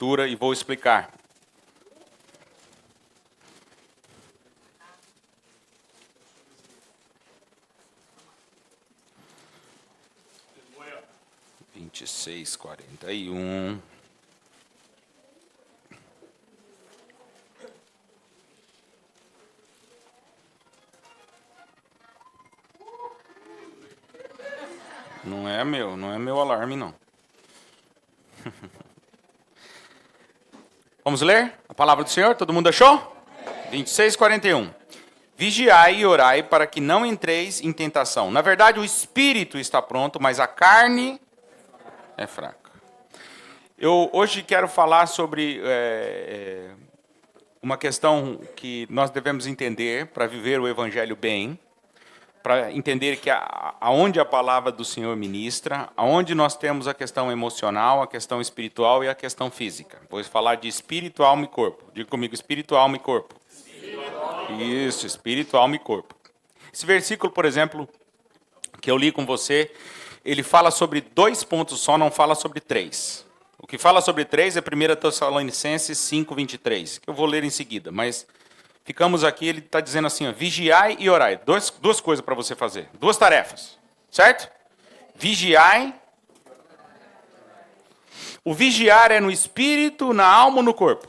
Escritura e vou explicar. Vinte e 41. Não é meu alarme, não. Vamos ler a palavra do Senhor? Todo mundo achou? 26:41. Vigiai e orai para que não entreis em tentação. Na verdade, o espírito está pronto, mas a carne é fraca. Eu hoje quero falar sobre uma questão que nós devemos entender para viver o evangelho bem, para entender que aonde a palavra do Senhor ministra, aonde nós temos a questão emocional, a questão espiritual e a questão física. Vou falar de espírito, alma e corpo. Diga comigo, espírito, alma e corpo. Isso, espírito, alma e corpo. Esse versículo, por exemplo, que eu li com você, ele fala sobre 2 pontos só, não fala sobre 3. O que fala sobre 3 é 1 Tessalonicenses 5:23, que eu vou ler em seguida, mas ficamos aqui, ele está dizendo assim, ó, vigiai e orai. Duas coisas para você fazer, 2 tarefas, certo? Vigiai. O vigiar é no espírito, na alma ou no corpo?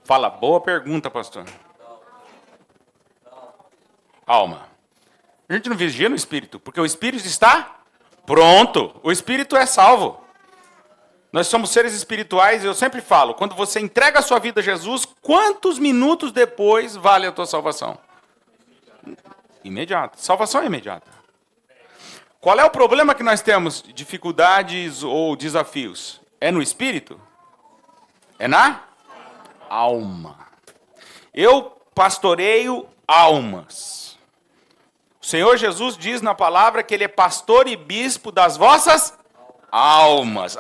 Fala, boa pergunta, pastor. Alma. A gente não vigia no espírito, porque o espírito está pronto. O espírito é salvo. Nós somos seres espirituais, e eu sempre falo, quando você entrega a sua vida a Jesus, quantos minutos depois vale a tua salvação? Imediata. Salvação é imediata. Qual é o problema que nós temos? Dificuldades ou desafios? É no espírito? É na alma. Eu pastoreio almas. O Senhor Jesus diz na palavra que Ele é pastor e bispo das vossas almas.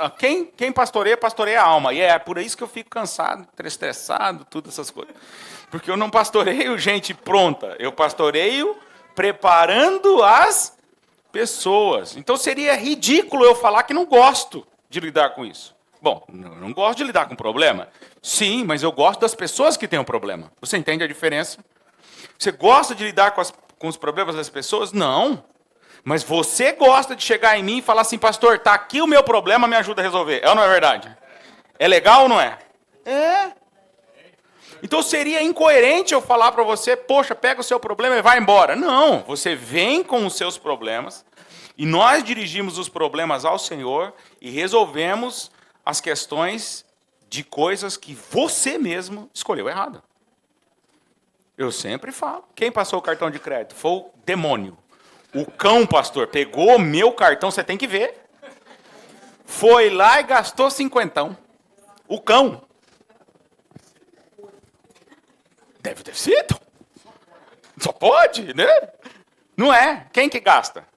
Quem pastoreia, pastoreia a alma. E é por isso que eu fico cansado, estressado, todas essas coisas. Porque eu não pastoreio gente pronta. Eu pastoreio preparando as pessoas. Então seria ridículo eu falar que não gosto de lidar com isso. Bom, eu não gosto de lidar com problema. Sim, mas eu gosto das pessoas que têm um problema. Você entende a diferença? Você gosta de lidar com os problemas das pessoas? Não. Mas você gosta de chegar em mim e falar assim, pastor, está aqui o meu problema, me ajuda a resolver. É ou não é verdade? É legal ou não é? É. Então seria incoerente eu falar para você, poxa, pega o seu problema e vai embora. Não, você vem com os seus problemas e nós dirigimos os problemas ao Senhor e resolvemos as questões de coisas que você mesmo escolheu errado. Eu sempre falo. Quem passou o cartão de crédito? Foi o demônio. O cão, pastor, pegou o meu cartão, você tem que ver. Foi lá e gastou 50. O cão. Deve ter sido. Só pode, né? Não é? Quem que gasta?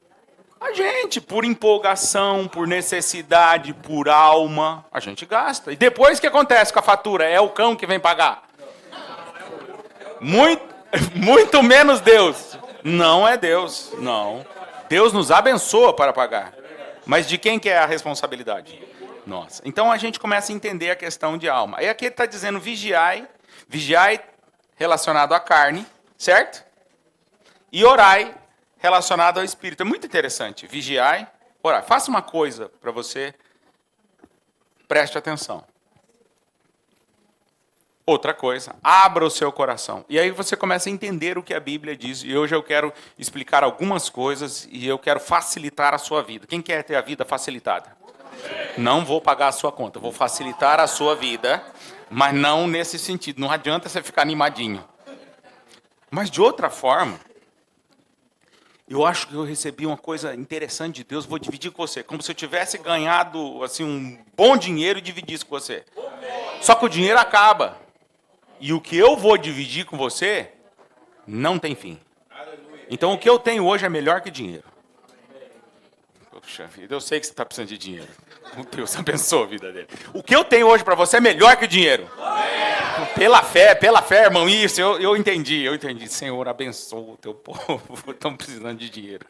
A gente, por empolgação, por necessidade, por alma, a gente gasta. E depois o que acontece com a fatura? É o cão que vem pagar? Muito menos Deus. Não é Deus, não. Deus nos abençoa para pagar. Mas de quem que é a responsabilidade? Nossa. Então a gente começa a entender a questão de alma. Aí aqui ele está dizendo vigiai relacionado à carne, certo? E orai relacionado ao espírito. É muito interessante. Vigiai, orai. Faça uma coisa para você, preste atenção. Outra coisa, abra o seu coração. E aí você começa a entender o que a Bíblia diz. E hoje eu quero explicar algumas coisas e eu quero facilitar a sua vida. Quem quer ter a vida facilitada? Não vou pagar a sua conta, vou facilitar a sua vida, mas não nesse sentido. Não adianta você ficar animadinho. Mas de outra forma, eu acho que eu recebi uma coisa interessante de Deus, vou dividir com você. Como se eu tivesse ganhado assim, um bom dinheiro e dividisse com você. Só que o dinheiro acaba. E o que eu vou dividir com você não tem fim. Então o que eu tenho hoje é melhor que dinheiro. Poxa vida, eu sei que você está precisando de dinheiro. Deus abençoe a vida dele. O que eu tenho hoje para você é melhor que dinheiro. Pela fé, irmão, isso, eu entendi. Senhor, abençoa o teu povo, estão precisando de dinheiro.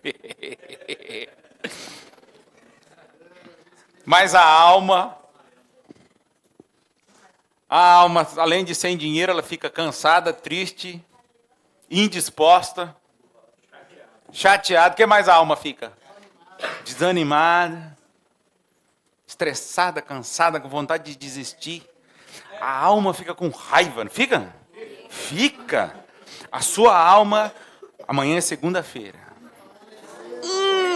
Mas a alma A alma, além de sem dinheiro, ela fica cansada, triste, indisposta, chateada. O que mais a alma fica? Desanimada, estressada, cansada, com vontade de desistir. A alma fica com raiva, não fica? Fica. A sua alma, amanhã é segunda-feira.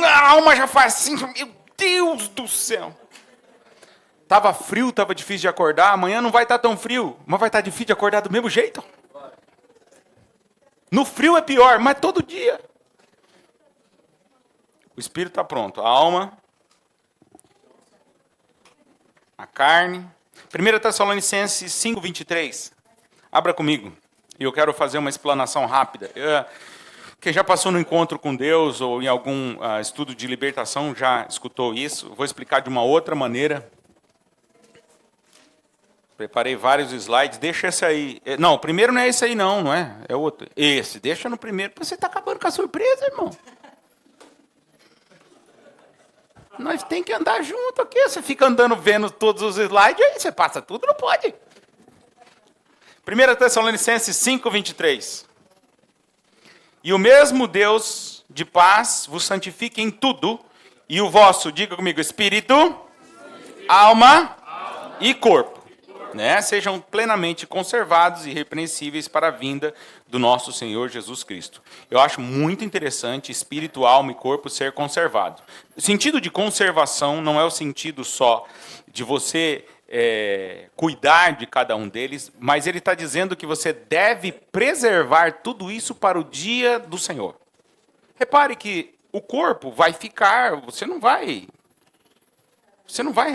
A alma já faz assim, meu Deus do céu. Tava frio, tava difícil de acordar, amanhã não vai estar tão frio, mas vai estar difícil de acordar do mesmo jeito. No frio é pior, mas todo dia. O espírito está pronto, a alma, a carne. 1 Tessalonicenses 5:23. Abra comigo. E eu quero fazer uma explanação rápida. Quem já passou no encontro com Deus ou em algum estudo de libertação já escutou isso. Vou explicar de uma outra maneira. Preparei vários slides. Deixa esse aí. Não, o primeiro não é esse aí não, não é? É outro. Esse. Deixa no primeiro. Você está acabando com a surpresa, irmão. Nós tem que andar junto aqui. Você fica andando vendo todos os slides, aí você passa tudo, não pode. 1 Tessalonicenses 5:23. E o mesmo Deus de paz vos santifique em tudo, e o vosso, diga comigo, espírito, alma e corpo, né, sejam plenamente conservados e irrepreensíveis para a vinda do nosso Senhor Jesus Cristo. Eu acho muito interessante espírito, alma e corpo ser conservado. O sentido de conservação não é o sentido só de você cuidar de cada um deles, mas ele está dizendo que você deve preservar tudo isso para o dia do Senhor. Repare que o corpo vai ficar, você não vai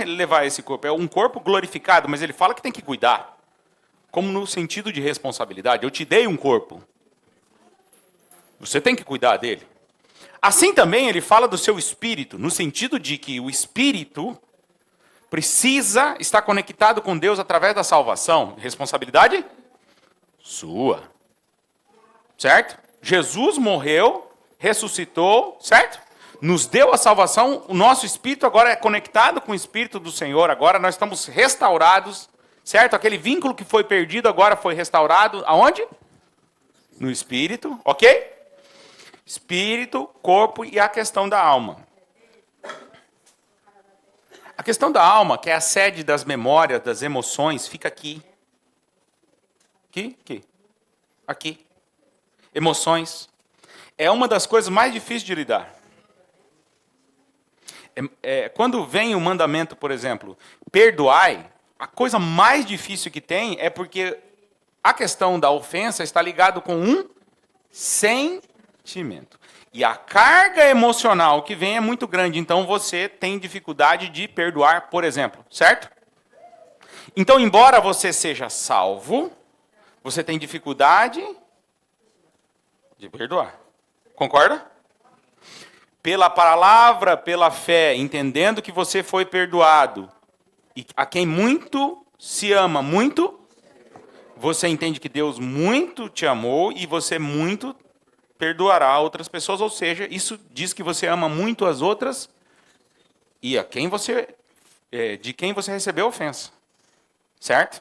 levar esse corpo, é um corpo glorificado, mas ele fala que tem que cuidar, como no sentido de responsabilidade. Eu te dei um corpo, você tem que cuidar dele. Assim também ele fala do seu espírito, no sentido de que o espírito precisa estar conectado com Deus através da salvação. Responsabilidade sua. Certo? Jesus morreu, ressuscitou, certo? Nos deu a salvação, o nosso espírito agora é conectado com o espírito do Senhor, agora nós estamos restaurados, certo? Aquele vínculo que foi perdido agora foi restaurado, aonde? No espírito, ok? Espírito, corpo e a questão da alma. A questão da alma, que é a sede das memórias, das emoções, fica aqui. Aqui. Emoções. É uma das coisas mais difíceis de lidar. Quando vem o mandamento, por exemplo, perdoai, a coisa mais difícil que tem é porque a questão da ofensa está ligada com um sentimento. E a carga emocional que vem é muito grande, então você tem dificuldade de perdoar, por exemplo, certo? Então, embora você seja salvo, você tem dificuldade de perdoar. Concorda? Pela palavra, pela fé, entendendo que você foi perdoado, e a quem muito se ama muito, você entende que Deus muito te amou e você muito perdoará outras pessoas, ou seja, isso diz que você ama muito as outras e a quem de quem você recebeu ofensa. Certo?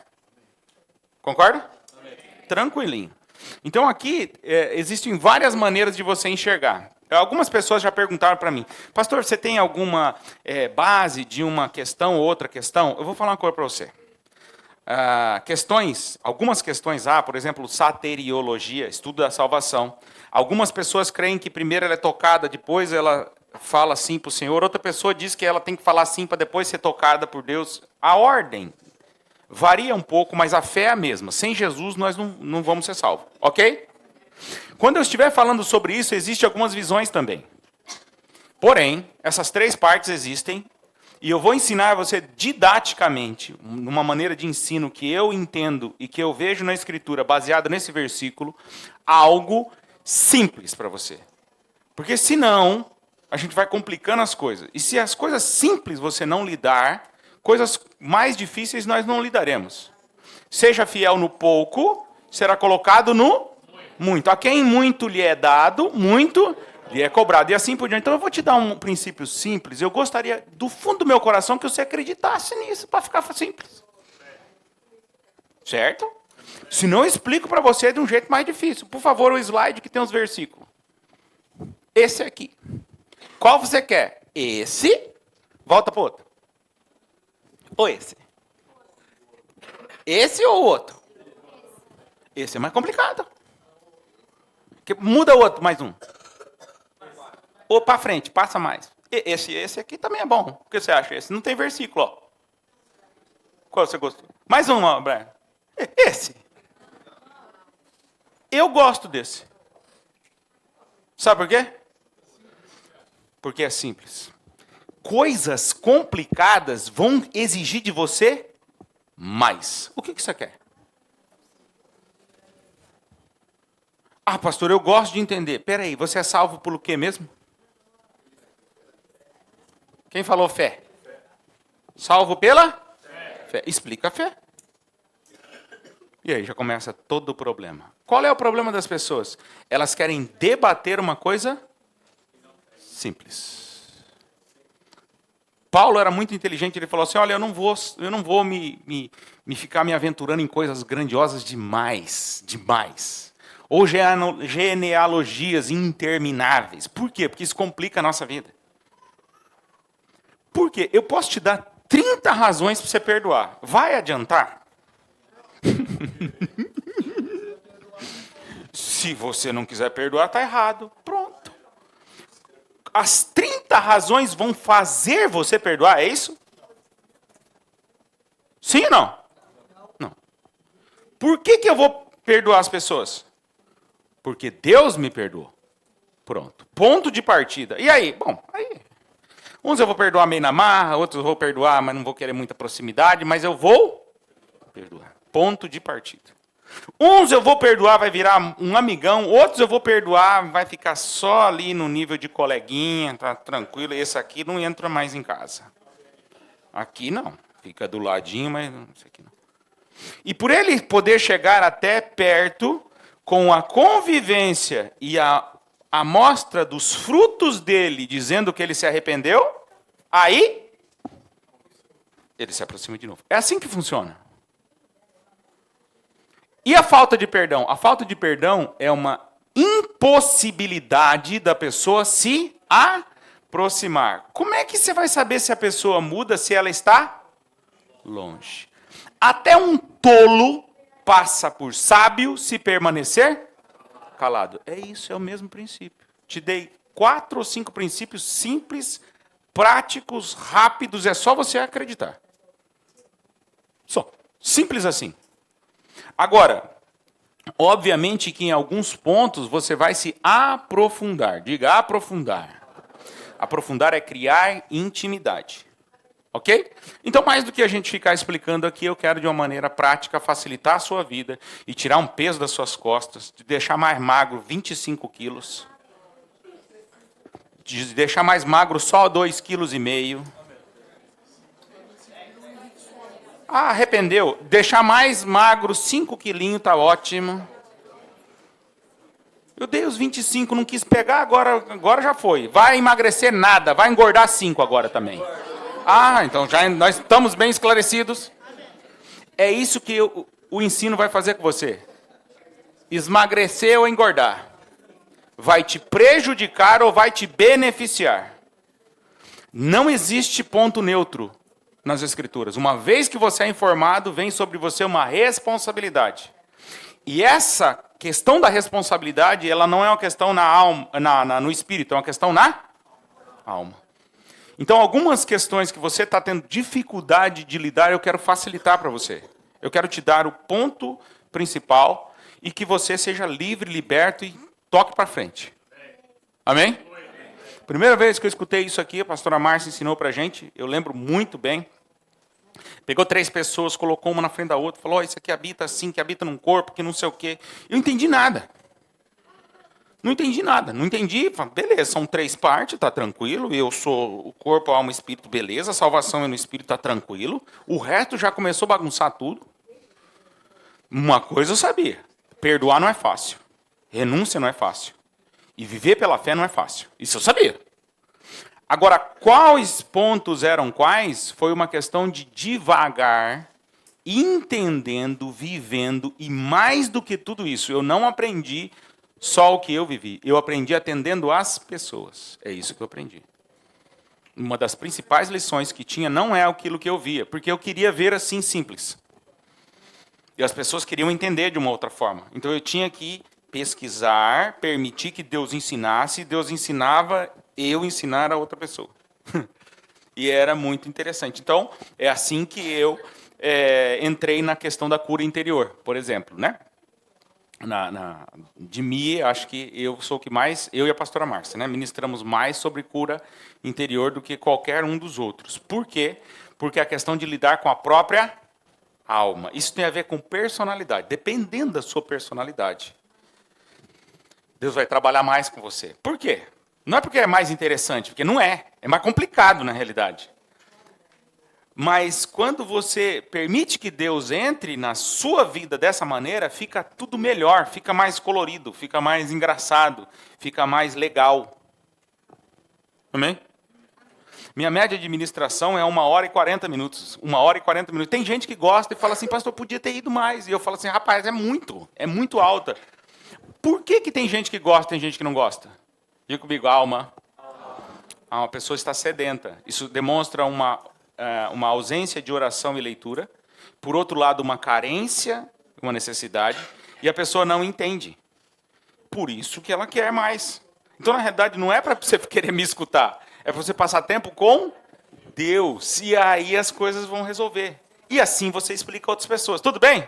Concorda? Amém. Tranquilinho. Então aqui existem várias maneiras de você enxergar. Algumas pessoas já perguntaram para mim, pastor, você tem alguma base de uma questão ou outra questão? Eu vou falar uma coisa para você. Algumas questões, por exemplo, soteriologia, estudo da salvação. Algumas pessoas creem que primeiro ela é tocada, depois ela fala sim para o Senhor. Outra pessoa diz que ela tem que falar sim para depois ser tocada por Deus. A ordem varia um pouco, mas a fé é a mesma. Sem Jesus nós não vamos ser salvos, ok? Quando eu estiver falando sobre isso, existem algumas visões também. Porém, essas três partes existem. E eu vou ensinar você didaticamente, numa maneira de ensino que eu entendo e que eu vejo na Escritura, baseado nesse versículo, algo simples para você. Porque senão, a gente vai complicando as coisas. E se as coisas simples você não lidar, coisas mais difíceis nós não lidaremos. Seja fiel no pouco, será colocado no muito. A quem muito lhe é dado, muito lhe é cobrado. E assim por diante. Então eu vou te dar um princípio simples. Eu gostaria, do fundo do meu coração, que você acreditasse nisso, para ficar simples. Certo? Se não, eu explico para você de um jeito mais difícil. Por favor, o slide que tem os versículos. Esse aqui. Qual você quer? Esse. Volta para o outro. Ou esse? Esse ou o outro? Esse é mais complicado. Muda o outro, mais um. Ou para frente, passa mais. Esse aqui também é bom. O que você acha? Esse não tem versículo, ó. Qual você gostou? Mais um, ó, Brian. Esse. Eu gosto desse. Sabe por quê? Porque é simples. Coisas complicadas vão exigir de você mais. O que você quer? Ah, pastor, eu gosto de entender. Peraí, você é salvo pelo quê mesmo? Quem falou fé? Salvo pela? Fé. Explica a fé. E aí já começa todo o problema. Qual é o problema das pessoas? Elas querem debater uma coisa simples. Paulo era muito inteligente, ele falou assim, olha, eu não vou me ficar me aventurando em coisas grandiosas demais. Ou genealogias intermináveis. Por quê? Porque isso complica a nossa vida. Por quê? Eu posso te dar 30 razões para você perdoar. Vai adiantar? Se você não quiser perdoar, está errado. Pronto. As 30 razões vão fazer você perdoar, é isso? Sim ou não? Não. Por que eu vou perdoar as pessoas? Porque Deus me perdoou. Pronto. Ponto de partida. E aí? Bom, aí... Uns eu vou perdoar meio na marra, outros eu vou perdoar, mas não vou querer muita proximidade, mas eu vou perdoar. Ponto de partida. Uns eu vou perdoar, vai virar um amigão, outros eu vou perdoar, vai ficar só ali no nível de coleguinha, tá tranquilo, esse aqui não entra mais em casa. Aqui não, fica do ladinho, mas não sei aqui não. E por ele poder chegar até perto, com a convivência e a mostra dos frutos dele, dizendo que ele se arrependeu, aí ele se aproxima de novo. É assim que funciona. E a falta de perdão? A falta de perdão é uma impossibilidade da pessoa se aproximar. Como é que você vai saber se a pessoa muda se ela está longe? Até um tolo passa por sábio se permanecer calado. É isso, é o mesmo princípio. Te dei 4 ou 5 princípios simples, práticos, rápidos, é só você acreditar. Só. Simples assim. Agora, obviamente que em alguns pontos você vai se aprofundar. Diga aprofundar. Aprofundar é criar intimidade. Ok? Então, mais do que a gente ficar explicando aqui, eu quero de uma maneira prática facilitar a sua vida e tirar um peso das suas costas, de deixar mais magro 25 quilos, de deixar mais magro só 2,5 quilos. Ah, arrependeu. Deixar mais magro 5 quilinhos, tá ótimo. Eu dei os 25, não quis pegar, agora já foi. Vai emagrecer nada, vai engordar 5 agora também. Ah, então já nós estamos bem esclarecidos. É isso que o ensino vai fazer com você. Esmagrecer ou engordar. Vai te prejudicar ou vai te beneficiar. Não existe ponto neutro nas Escrituras. Uma vez que você é informado, vem sobre você uma responsabilidade. E essa questão da responsabilidade, ela não é uma questão na alma, no espírito, é uma questão na alma. Então, algumas questões que você está tendo dificuldade de lidar, eu quero facilitar para você. Eu quero te dar o ponto principal e que você seja livre, liberto e toque para frente. Amém? Primeira vez que eu escutei isso aqui, a pastora Márcia ensinou para a gente, eu lembro muito bem. Pegou 3 pessoas, colocou uma na frente da outra, falou, isso aqui habita assim, que habita num corpo, que não sei o quê. Eu não entendi nada. Não entendi nada. Não entendi, beleza, são 3 partes, tá tranquilo. Eu sou o corpo, a alma e o espírito, beleza. A salvação é no espírito, tá tranquilo. O resto já começou a bagunçar tudo. Uma coisa eu sabia, perdoar não é fácil. Renúncia não é fácil. E viver pela fé não é fácil. Isso eu sabia. Agora, quais pontos eram quais? Foi uma questão de devagar entendendo, vivendo, e mais do que tudo isso, eu não aprendi só o que eu vivi, eu aprendi atendendo as pessoas. É isso que eu aprendi. Uma das principais lições que tinha não é aquilo que eu via, porque eu queria ver assim simples. E as pessoas queriam entender de uma outra forma. Então eu tinha que pesquisar, permitir que Deus ensinasse, Deus ensinava, eu ensinar a outra pessoa. E era muito interessante. Então, é assim que eu entrei na questão da cura interior, por exemplo, né? De mim, acho que eu sou o que mais, eu e a pastora Márcia, né, ministramos mais sobre cura interior do que qualquer um dos outros. Por quê? Porque a questão de lidar com a própria alma. Isso tem a ver com personalidade. Dependendo da sua personalidade, Deus vai trabalhar mais com você. Por quê? Não é porque é mais interessante, porque não é. É mais complicado na realidade. Mas quando você permite que Deus entre na sua vida dessa maneira, fica tudo melhor, fica mais colorido, fica mais engraçado, fica mais legal. Amém? Minha média de ministração é 1h40. 1h40. Tem gente que gosta e fala assim, pastor, podia ter ido mais. E eu falo assim, rapaz, é muito alta. Por que tem gente que gosta e tem gente que não gosta? Diga comigo, alma. Uma pessoa está sedenta. Isso demonstra uma ausência de oração e leitura. Por outro lado, uma carência, uma necessidade. E a pessoa não entende. Por isso que ela quer mais. Então, na realidade, não é para você querer me escutar. É para você passar tempo com Deus. E aí as coisas vão resolver. E assim você explica a outras pessoas. Tudo bem?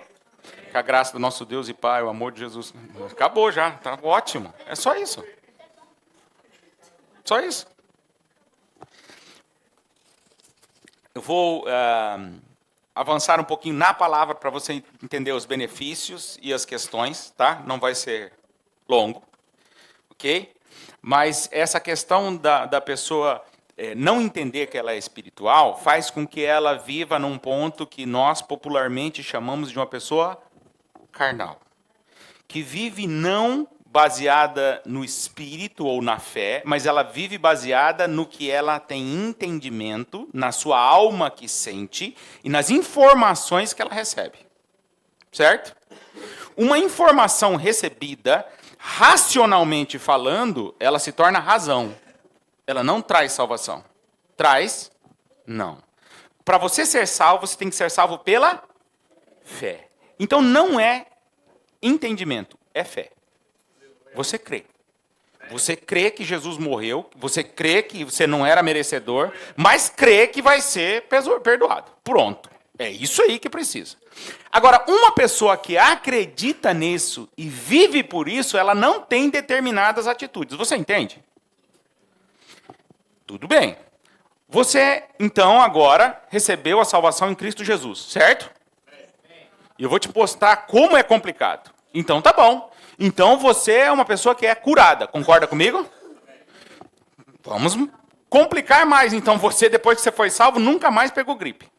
Com a graça do nosso Deus e Pai, o amor de Jesus. Acabou já. Está ótimo. É só isso. Só isso. Eu vou avançar um pouquinho na palavra para você entender os benefícios e as questões, tá? Não vai ser longo, ok? Mas essa questão da pessoa não entender que ela é espiritual faz com que ela viva num ponto que nós popularmente chamamos de uma pessoa carnal, que vive não baseada no espírito ou na fé, mas ela vive baseada no que ela tem entendimento, na sua alma que sente e nas informações que ela recebe. Certo? Uma informação recebida, racionalmente falando, ela se torna razão. Ela não traz salvação. Traz? Não. Para você ser salvo, você tem que ser salvo pela fé. Então não é entendimento, é fé. Você crê. Você crê que Jesus morreu, você crê que você não era merecedor, mas crê que vai ser perdoado. Pronto. É isso aí que precisa. Agora, uma pessoa que acredita nisso e vive por isso, ela não tem determinadas atitudes. Você entende? Tudo bem. Você, então, agora recebeu a salvação em Cristo Jesus, certo? E eu vou te postar como é complicado. Então, tá bom. Então, você é uma pessoa que é curada. Concorda comigo? Vamos complicar mais. Então, você, depois que você foi salvo, nunca mais pegou gripe.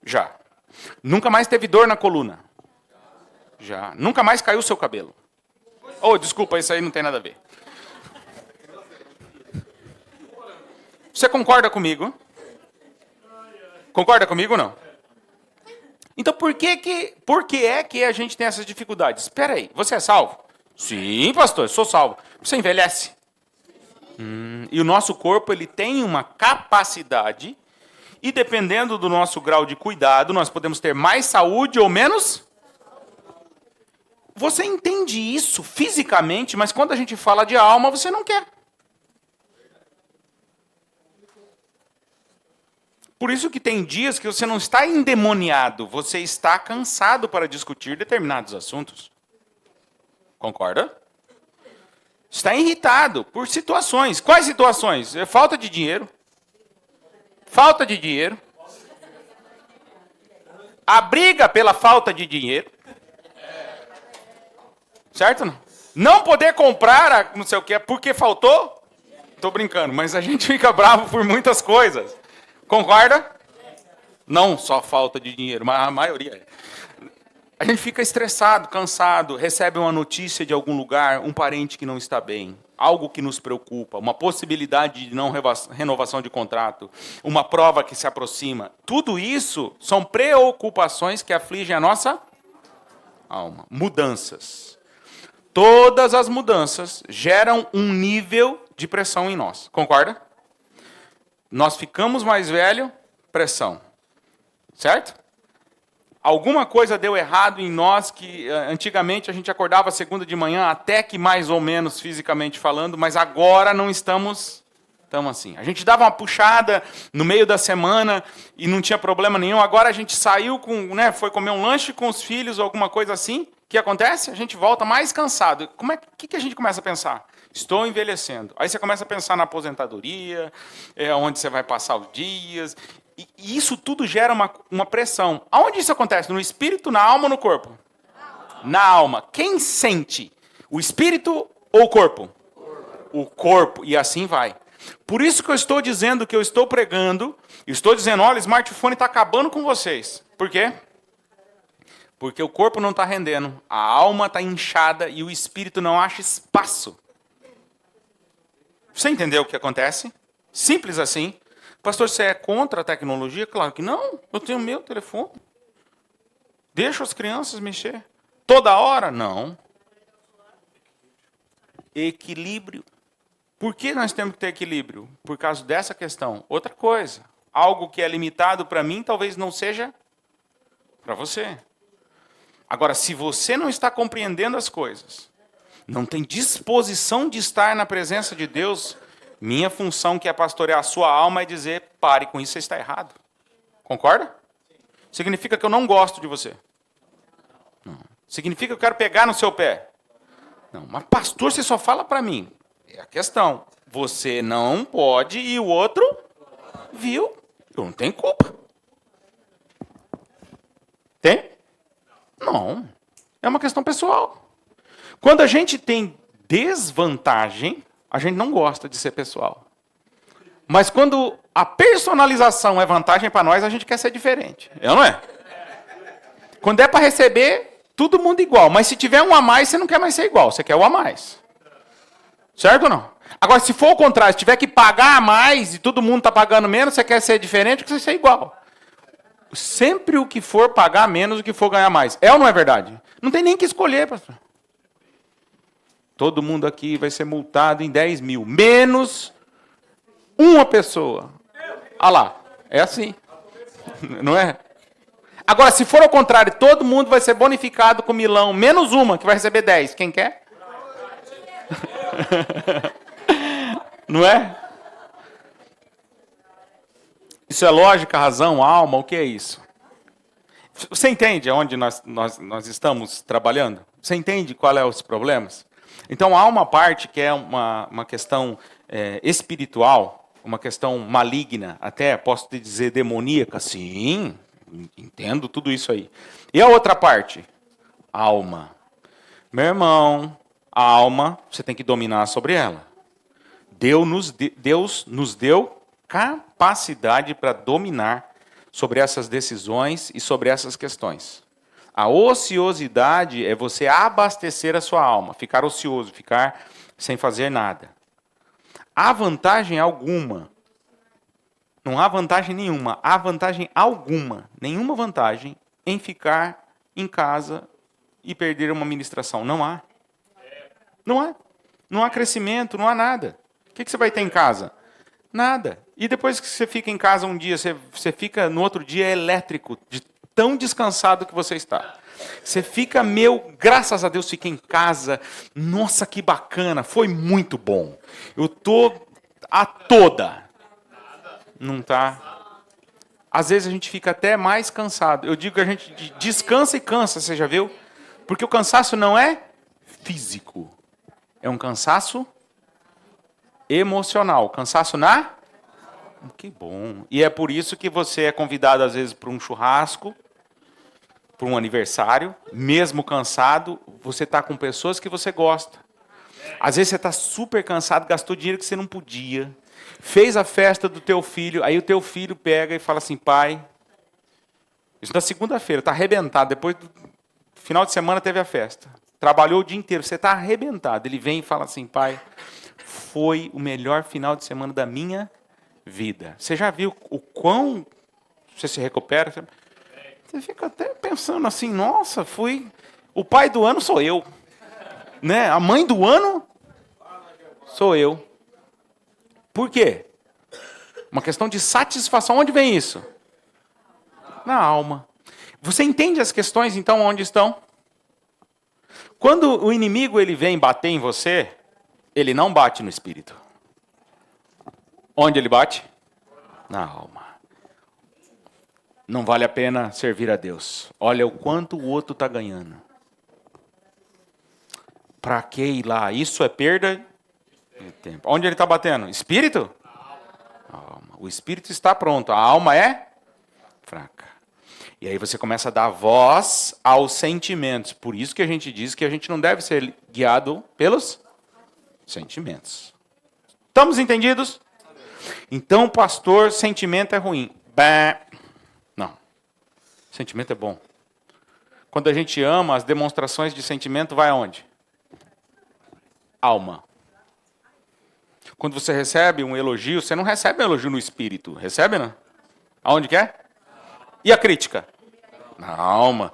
Já. Nunca mais teve dor na coluna. Já. Nunca mais caiu o seu cabelo. Oh, desculpa, isso aí não tem nada a ver. Você concorda comigo? Concorda comigo ou não? Então, por que é que a gente tem essas dificuldades? Espera aí, você é salvo? Sim, pastor, sou salvo. Você envelhece? E o nosso corpo ele tem uma capacidade, e dependendo do nosso grau de cuidado, nós podemos ter mais saúde ou menos. Você entende isso fisicamente, mas quando a gente fala de alma, você não quer. Por isso que tem dias que você não está endemoniado, você está cansado para discutir determinados assuntos. Concorda? Está irritado por situações. Quais situações? Falta de dinheiro. Falta de dinheiro. A briga pela falta de dinheiro. Certo? Não poder comprar não sei o que porque faltou. Estou brincando, mas a gente fica bravo por muitas coisas. Concorda? Não só falta de dinheiro, mas a maioria é. A gente fica estressado, cansado, recebe uma notícia de algum lugar, um parente que não está bem. algo que nos preocupa, uma possibilidade de não renovação de contrato, uma prova que se aproxima, tudo isso são preocupações que afligem a nossa alma. Mudanças. Todas as mudanças geram um nível de pressão em nós. Concorda? Nós ficamos mais velhos, pressão. Certo? Alguma coisa deu errado em nós que antigamente a gente acordava segunda de manhã, até que mais ou menos fisicamente falando, mas agora não estamos assim. A gente dava uma puxada no meio da semana e não tinha problema nenhum. Agora a gente saiu foi comer um lanche com os filhos ou alguma coisa assim. O que acontece? A gente volta mais cansado. O que a gente começa a pensar? Estou envelhecendo. Aí você começa a pensar na aposentadoria, onde você vai passar os dias. E isso tudo gera uma pressão. Aonde isso acontece? No espírito, na alma ou no corpo? Na alma. Quem sente? O espírito ou o corpo? O corpo. E assim vai. Por isso que eu estou dizendo que eu estou pregando, estou dizendo, olha, o smartphone está acabando com vocês. Por quê? Porque o corpo não está rendendo, a alma está inchada e o espírito não acha espaço. Você entendeu o que acontece? Simples assim. Pastor, você é contra a tecnologia? Claro que não. Eu tenho meu telefone. Deixa as crianças mexer. Toda hora? Não. Equilíbrio. Por que nós temos que ter equilíbrio? Por causa dessa questão. Outra coisa. Algo que é limitado para mim, talvez não seja para você. Agora, se você não está compreendendo as coisas, não tem disposição de estar na presença de Deus, minha função, que é pastorear a sua alma, é dizer, pare com isso, você está errado. Concorda? Significa que eu não gosto de você. Não. Significa que eu quero pegar no seu pé. Não, mas pastor, você só fala para mim. É a questão. Você não pode e o outro viu. Eu não tenho culpa. Tem? Não. É uma questão pessoal. Quando a gente tem desvantagem, a gente não gosta de ser pessoal. Mas quando a personalização é vantagem para nós, a gente quer ser diferente. É ou não é? Quando é para receber, todo mundo igual. Mas se tiver um a mais, você não quer mais ser igual. Você quer o a mais. Certo ou não? Agora, se for o contrário, se tiver que pagar a mais e todo mundo está pagando menos, você quer ser diferente, você quer ser igual. Sempre o que for pagar menos, o que for ganhar mais. É ou não é verdade? Não tem nem que escolher, pastor. Todo mundo aqui vai ser multado em 10 mil. Menos uma pessoa. Ah lá, é assim. Não é? Agora, se for ao contrário, todo mundo vai ser bonificado com milão. Menos uma, que vai receber 10. Quem quer? Não é? Isso é lógica, razão, alma, o que é isso? Você entende onde nós estamos trabalhando? Você entende qual é os problemas? Então, há uma parte que é uma questão espiritual, uma questão maligna, até posso te dizer demoníaca. Sim, entendo tudo isso aí. E a outra parte? Alma. Meu irmão, a alma, você tem que dominar sobre ela. Deus nos deu capacidade para dominar sobre essas decisões e sobre essas questões. A ociosidade é você abastecer a sua alma, ficar ocioso, ficar sem fazer nada. Há vantagem alguma. Não há vantagem nenhuma. Há vantagem alguma, nenhuma vantagem em ficar em casa e perder uma ministração. Não há. Não há. Não há crescimento, não há nada. O que você vai ter em casa? Nada. E depois que você fica em casa um dia, você fica no outro dia elétrico, de tão descansado que você está. Você fica, graças a Deus, fiquei em casa. Nossa, que bacana, foi muito bom. Eu estou a toda. Não está. Às vezes a gente fica até mais cansado. Eu digo que a gente descansa e cansa, você já viu? Porque o cansaço não é físico. É um cansaço emocional. Cansaço na... Que bom. E é por isso que você é convidado, às vezes, para um churrasco, para um aniversário, mesmo cansado, você está com pessoas que você gosta. Às vezes você está super cansado, gastou dinheiro que você não podia, fez a festa do teu filho, aí o teu filho pega e fala assim, pai, isso na segunda-feira, está arrebentado, depois do final de semana teve a festa, trabalhou o dia inteiro, você está arrebentado, ele vem e fala assim, pai, Foi o melhor final de semana da minha vida. Você já viu o quão você se recupera? Você fica até pensando assim, nossa, o pai do ano sou eu. Né? A mãe do ano sou eu. Por quê? Uma questão de satisfação. Onde vem isso? Na alma. Você entende as questões, então, onde estão? Quando o inimigo ele vem bater em você, ele não bate no espírito. Onde ele bate? Na alma. Não vale a pena servir a Deus. Olha o quanto o outro está ganhando. Para que ir lá? Isso é perda de tempo. Onde ele está batendo? Espírito? Alma. O espírito está pronto. A alma é fraca. E aí você começa a dar voz aos sentimentos. Por isso que a gente diz que a gente não deve ser guiado pelos sentimentos. Estamos entendidos? Então, pastor, sentimento é ruim. Não. Sentimento é bom. Quando a gente ama, as demonstrações de sentimento vai aonde? Alma. Quando você recebe um elogio, você não recebe um elogio no espírito. Recebe, não? Aonde que é? E a crítica? Na alma.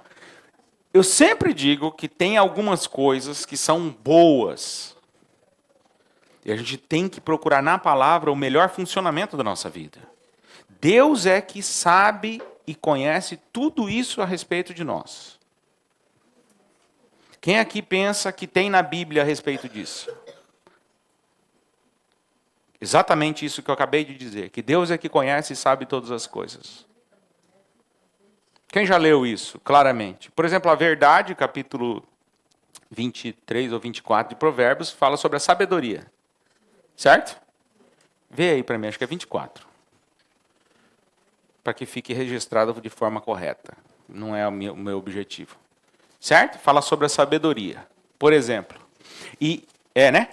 Eu sempre digo que tem algumas coisas que são boas. E a gente tem que procurar na palavra o melhor funcionamento da nossa vida. Deus é que sabe e conhece tudo isso a respeito de nós. Quem aqui pensa que tem na Bíblia a respeito disso? Exatamente isso que eu acabei de dizer. Que Deus é que conhece e sabe todas as coisas. Quem já leu isso claramente? Por exemplo, a verdade, capítulo 23 ou 24 de Provérbios, fala sobre a sabedoria. Certo? Vê aí para mim, acho que é 24. Para que fique registrado de forma correta. Não é o meu objetivo. Certo? Fala sobre a sabedoria. Por exemplo. Né?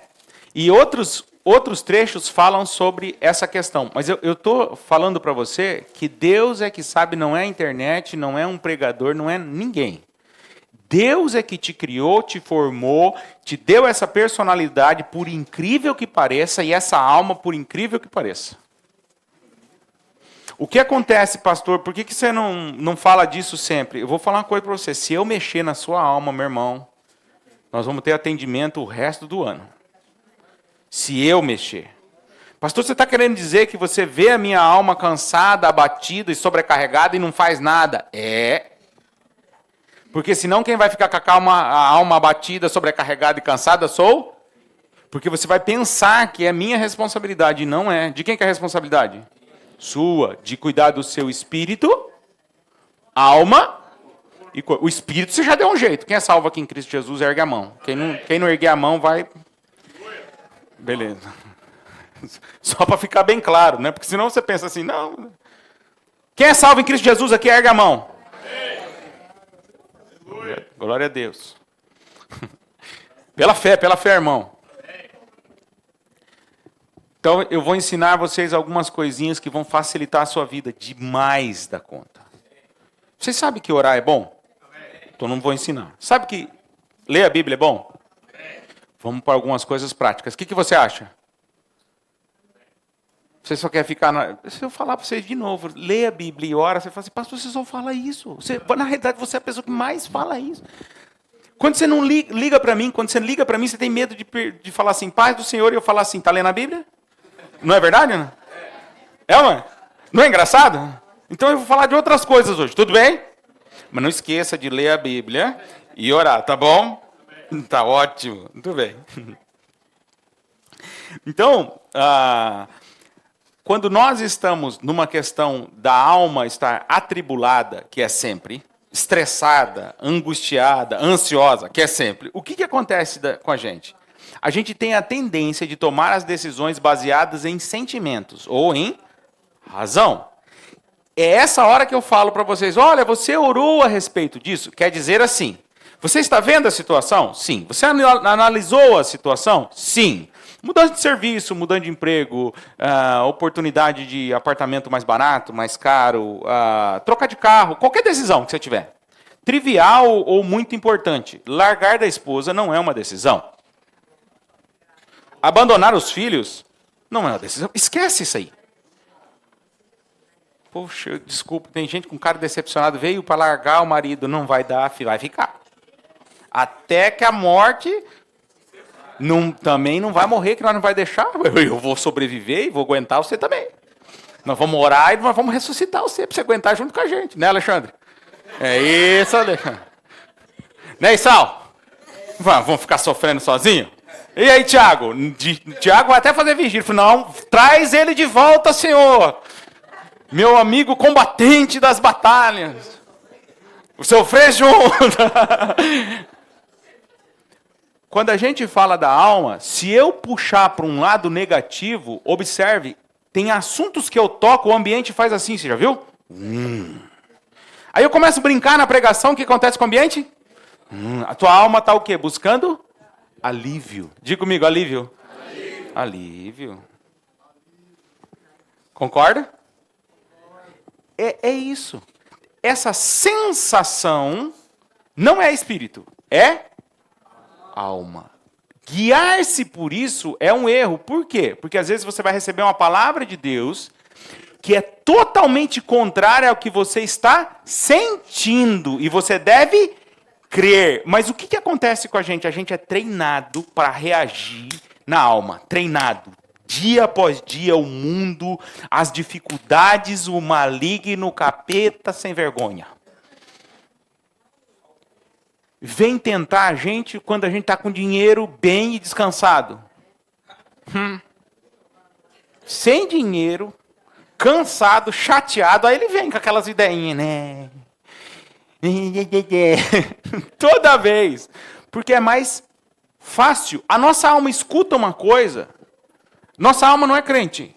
E outros trechos falam sobre essa questão. Mas eu estou falando para você que Deus é que sabe, não é a internet, não é um pregador, não é ninguém. Deus é que te criou, te formou, te deu essa personalidade, por incrível que pareça, e essa alma, por incrível que pareça. O que acontece, pastor? Por que você não fala disso sempre? Eu vou falar uma coisa para você. Se eu mexer na sua alma, meu irmão, nós vamos ter atendimento o resto do ano. Se eu mexer. Pastor, você está querendo dizer que você vê a minha alma cansada, abatida e sobrecarregada e não faz nada? É. Porque senão quem vai ficar com a alma abatida, sobrecarregada e cansada sou? Porque você vai pensar que é minha responsabilidade e não é. De quem que é a responsabilidade? Sua. De cuidar do seu espírito, alma e corpo. O espírito você já deu um jeito. Quem é salvo aqui em Cristo Jesus, ergue a mão. Quem não erguer a mão vai... Beleza. Só para ficar bem claro, né? Porque senão você pensa assim, não... Quem é salvo em Cristo Jesus aqui, ergue a mão. Glória a Deus. Pela fé, irmão. Então, eu vou ensinar vocês algumas coisinhas que vão facilitar a sua vida demais da conta. Vocês sabem que orar é bom? Então, não vou ensinar. Sabe que ler a Bíblia é bom? Vamos para algumas coisas práticas. O que você acha? Você só quer ficar... Se eu falar para vocês de novo, lê a Bíblia e ora, você fala assim, pastor, você só fala isso. Na realidade, você é a pessoa que mais fala isso. Quando você não liga para mim, você tem medo de falar assim, paz do Senhor, e eu falar assim, está lendo a Bíblia? Não é verdade, né? Mãe? Não é engraçado? Então eu vou falar de outras coisas hoje, tudo bem? Mas não esqueça de ler a Bíblia e orar, tá bom? Tá ótimo, muito bem. Então, quando nós estamos numa questão da alma estar atribulada, que é sempre, estressada, angustiada, ansiosa, que é sempre, o que acontece com a gente? A gente tem a tendência de tomar as decisões baseadas em sentimentos ou em razão. É essa hora que eu falo para vocês, olha, você orou a respeito disso? Quer dizer assim, você está vendo a situação? Sim. Você analisou a situação? Sim. Mudança de serviço, mudança de emprego, oportunidade de apartamento mais barato, mais caro, trocar de carro, qualquer decisão que você tiver. Trivial ou muito importante. Largar da esposa não é uma decisão. Abandonar os filhos não é uma decisão. Esquece isso aí. Poxa, desculpa, tem gente com cara decepcionado, veio para largar o marido, não vai dar, vai ficar. Até que a morte também não vai morrer, que nós não vai deixar. Eu vou sobreviver e vou aguentar você também. Nós vamos orar e nós vamos ressuscitar você, para você aguentar junto com a gente, né, Alexandre? É isso, Alexandre. Né, Isal? Vamos ficar sofrendo sozinho? E aí, Tiago? Tiago vai até fazer vigília. Falei, não, traz ele de volta, Senhor. Meu amigo combatente das batalhas. Sofrer junto. Quando a gente fala da alma, se eu puxar para um lado negativo, observe, tem assuntos que eu toco, o ambiente faz assim, você já viu? Aí eu começo a brincar na pregação, o que acontece com o ambiente? A tua alma está o quê? Buscando alívio. Diga comigo, alívio. Alívio. Concorda? É isso. Essa sensação não é espírito, é alma. Guiar-se por isso é um erro. Por quê? Porque às vezes você vai receber uma palavra de Deus que é totalmente contrária ao que você está sentindo. E você deve crer. Mas o que acontece com a gente? A gente é treinado para reagir na alma. Treinado. Dia após dia, o mundo, as dificuldades, o maligno, o capeta sem vergonha. Vem tentar a gente quando a gente está com dinheiro bem e descansado. Sem dinheiro, cansado, chateado, aí ele vem com aquelas ideinhas, né? Toda vez. Porque é mais fácil. A nossa alma escuta uma coisa. Nossa alma não é crente.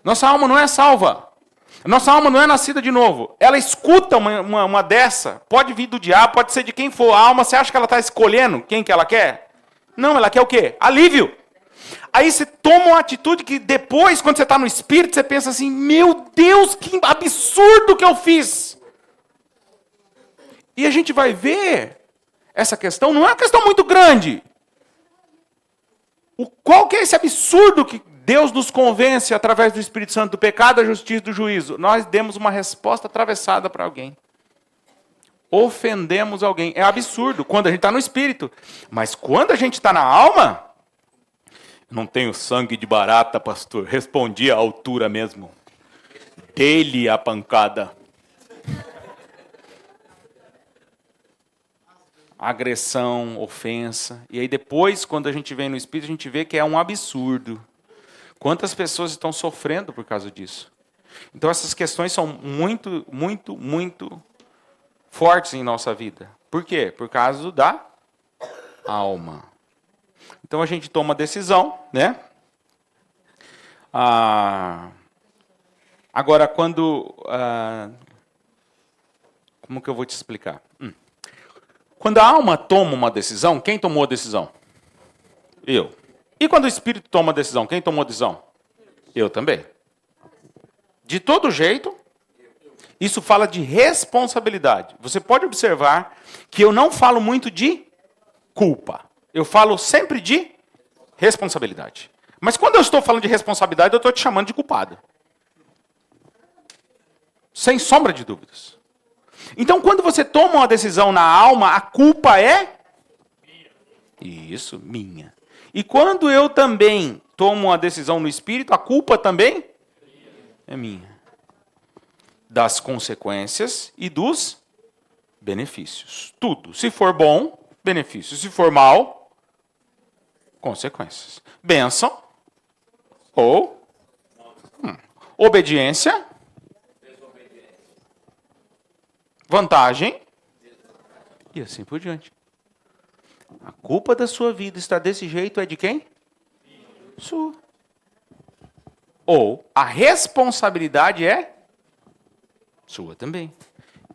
Nossa alma não é salva. Nossa alma não é nascida de novo. Ela escuta uma dessa. Pode vir do diabo, pode ser de quem for. A alma, você acha que ela está escolhendo quem que ela quer? Não, ela quer o quê? Alívio. Aí você toma uma atitude que depois, quando você está no espírito, você pensa assim, meu Deus, que absurdo que eu fiz. E a gente vai ver essa questão, não é uma questão muito grande. Qual que é esse absurdo que Deus nos convence através do Espírito Santo do pecado, da justiça e do juízo? Nós demos uma resposta atravessada para alguém. Ofendemos alguém. É absurdo quando a gente está no espírito. Mas quando a gente está na alma, não tenho sangue de barata, pastor. Respondi à altura mesmo. Dê-lhe a pancada. Agressão, ofensa. E aí depois, quando a gente vem no espírito, a gente vê que é um absurdo. Quantas pessoas estão sofrendo por causa disso? Então essas questões são muito, muito, muito fortes em nossa vida. Por quê? Por causa da alma. Então a gente toma decisão, né? Agora, quando... como que eu vou te explicar? Quando a alma toma uma decisão, quem tomou a decisão? Eu. E quando o espírito toma a decisão, quem tomou a decisão? Eu também. De todo jeito, isso fala de responsabilidade. Você pode observar que eu não falo muito de culpa. Eu falo sempre de responsabilidade. Mas quando eu estou falando de responsabilidade, eu estou te chamando de culpado. Sem sombra de dúvidas. Então, quando você toma uma decisão na alma, a culpa é? Isso, minha. E quando eu também tomo uma decisão no espírito, a culpa também é minha. Das consequências e dos benefícios. Tudo. Se for bom, benefício. Se for mal, consequências. Bênção ou obediência. Vantagem e assim por diante. A culpa da sua vida estar desse jeito é de quem? Sua. Ou a responsabilidade é sua também.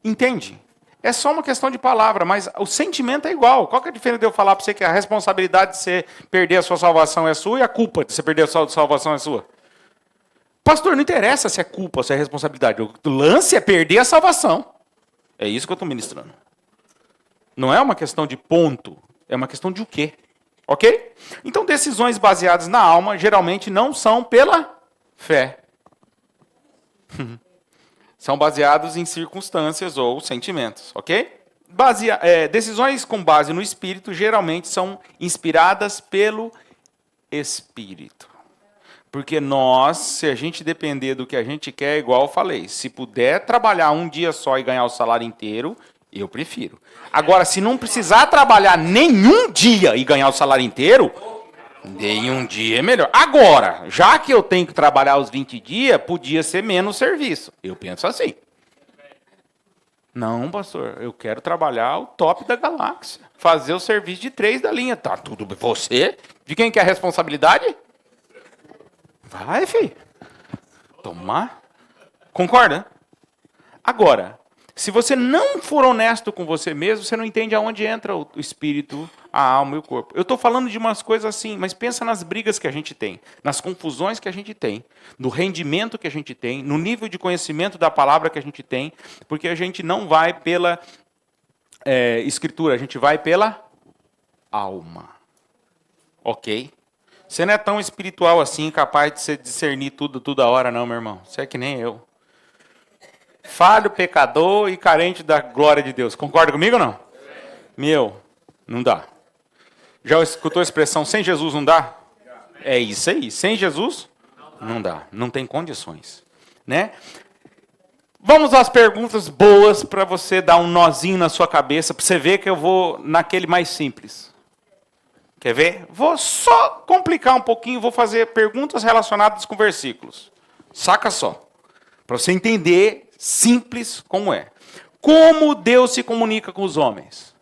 Entende? É só uma questão de palavra, mas o sentimento é igual. Qual que é a diferença de eu falar para você que a responsabilidade de você perder a sua salvação é sua e a culpa de você perder a sua salvação é sua? Pastor, não interessa se é culpa ou se é responsabilidade. O lance é perder a salvação. É isso que eu estou ministrando. Não é uma questão de ponto, é uma questão de o quê? Ok? Então, decisões baseadas na alma geralmente não são pela fé. São baseados em circunstâncias ou sentimentos, ok? Decisões com base no Espírito geralmente são inspiradas pelo Espírito. Porque nós, se a gente depender do que a gente quer, igual eu falei, se puder trabalhar um dia só e ganhar o salário inteiro, eu prefiro. Agora, se não precisar trabalhar nenhum dia e ganhar o salário inteiro, nenhum dia é melhor. Agora, já que eu tenho que trabalhar os 20 dias, podia ser menos serviço. Eu penso assim. Não, pastor, eu quero trabalhar o top da galáxia. Fazer o serviço de 3 da linha. Tá tudo bem. Você? De quem que é a responsabilidade? Vai, filho. Tomar. Concorda? Agora, se você não for honesto com você mesmo, você não entende aonde entra o espírito, a alma e o corpo. Eu estou falando de umas coisas assim, mas pensa nas brigas que a gente tem, nas confusões que a gente tem, no rendimento que a gente tem, no nível de conhecimento da palavra que a gente tem, porque a gente não vai pela escritura, a gente vai pela alma. Ok? Você não é tão espiritual assim, capaz de você discernir tudo toda hora, não, meu irmão. Você é que nem eu. Falho, pecador e carente da glória de Deus. Concorda comigo ou não? Meu, não dá. Já escutou a expressão, sem Jesus não dá? É isso aí. Sem Jesus, não dá. Não tem condições. Né? Vamos às perguntas boas para você dar um nozinho na sua cabeça, para você ver que eu vou naquele mais simples. Quer ver? Vou só complicar um pouquinho, vou fazer perguntas relacionadas com versículos. Saca só. Para você entender simples como é. Como Deus se comunica com os homens?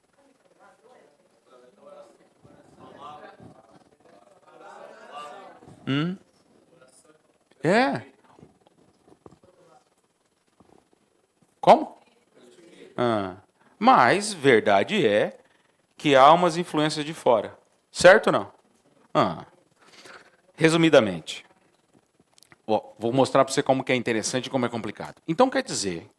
É. Como? Mas verdade é que há umas influências de fora. Certo ou não? Resumidamente. Vou mostrar para você como que é interessante e como é complicado. Então quer dizer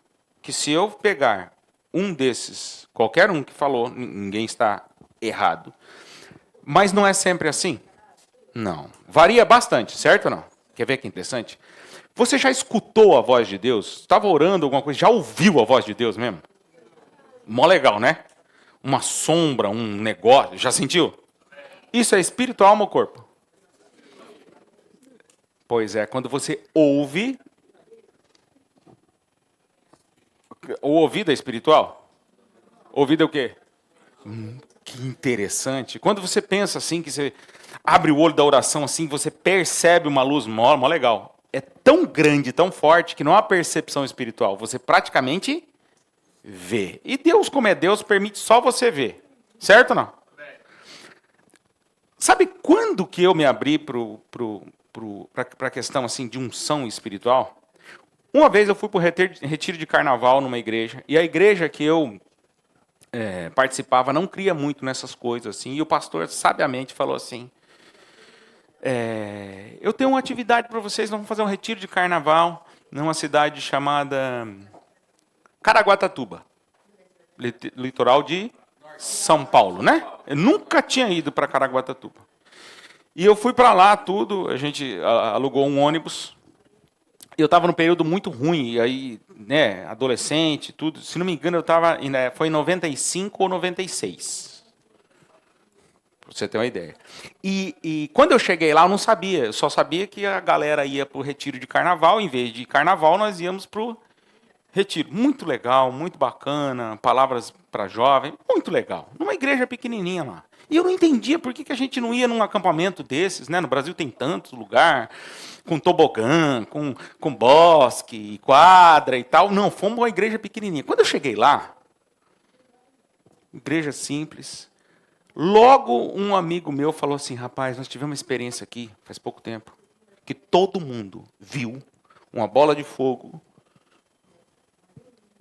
que se eu pegar um desses, qualquer um que falou, ninguém está errado, mas não é sempre assim? Não. Varia bastante, certo ou não? Quer ver que interessante? Você já escutou a voz de Deus? Estava orando alguma coisa? Já ouviu a voz de Deus mesmo? Mó legal, né? Uma sombra, um negócio. Já sentiu? Isso é espírito, alma ou corpo? Pois é, quando você ouve... O ouvido é espiritual? Ouvido é o quê? Que interessante. Quando você pensa assim, que você abre o olho da oração assim, você percebe uma luz mó legal. É tão grande, tão forte, que não há percepção espiritual. Você praticamente vê. E Deus, como é Deus, permite só você ver. Certo ou não? Sabe quando que eu me abri para a questão assim, de unção espiritual? Uma vez eu fui para o retiro de carnaval numa igreja, e a igreja que eu participava não cria muito nessas coisas, assim, e o pastor sabiamente falou assim, eu tenho uma atividade para vocês, nós vamos fazer um retiro de carnaval numa cidade chamada Caraguatatuba, litoral de São Paulo, né? Eu nunca tinha ido para Caraguatatuba. E eu fui para lá, tudo, a gente alugou um ônibus. Eu estava num período muito ruim, e aí, né, adolescente, tudo. Se não me engano, foi em 95 ou 96. Para você ter uma ideia. E quando eu cheguei lá, eu não sabia. Eu só sabia que a galera ia para o retiro de carnaval. Em vez de carnaval, nós íamos para o retiro. Muito legal, muito bacana. Palavras para jovem. Muito legal. Numa igreja pequenininha lá. E eu não entendia por que a gente não ia num acampamento desses, né? No Brasil tem tanto lugar, com tobogã, com bosque, quadra e tal. Não, fomos uma igreja pequenininha. Quando eu cheguei lá, igreja simples, logo um amigo meu falou assim, rapaz, nós tivemos uma experiência aqui, faz pouco tempo, que todo mundo viu uma bola de fogo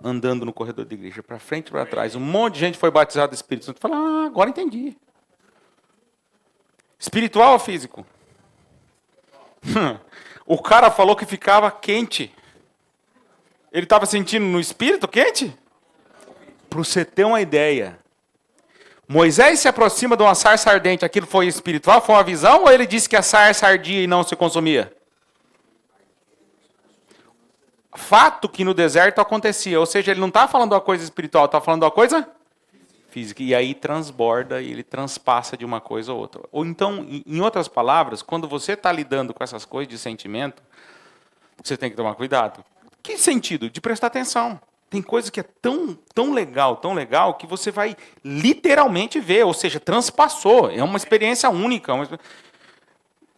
andando no corredor da igreja, para frente e para trás. Um monte de gente foi batizada do Espírito Santo. Eu falei, agora entendi. Espiritual ou físico? O cara falou que ficava quente. Ele estava sentindo no espírito quente? Para você ter uma ideia, Moisés se aproxima de uma sarça ardente, aquilo foi espiritual, foi uma visão, ou ele disse que a sarça ardia e não se consumia? Fato que no deserto acontecia, ou seja, ele não está falando uma coisa espiritual, está falando uma coisa física, e aí transborda e ele transpassa de uma coisa a outra. Ou então, em outras palavras, quando você está lidando com essas coisas de sentimento, você tem que tomar cuidado. Que sentido? De prestar atenção. Tem coisa que é tão legal, que você vai literalmente ver, ou seja, transpassou. É uma experiência única.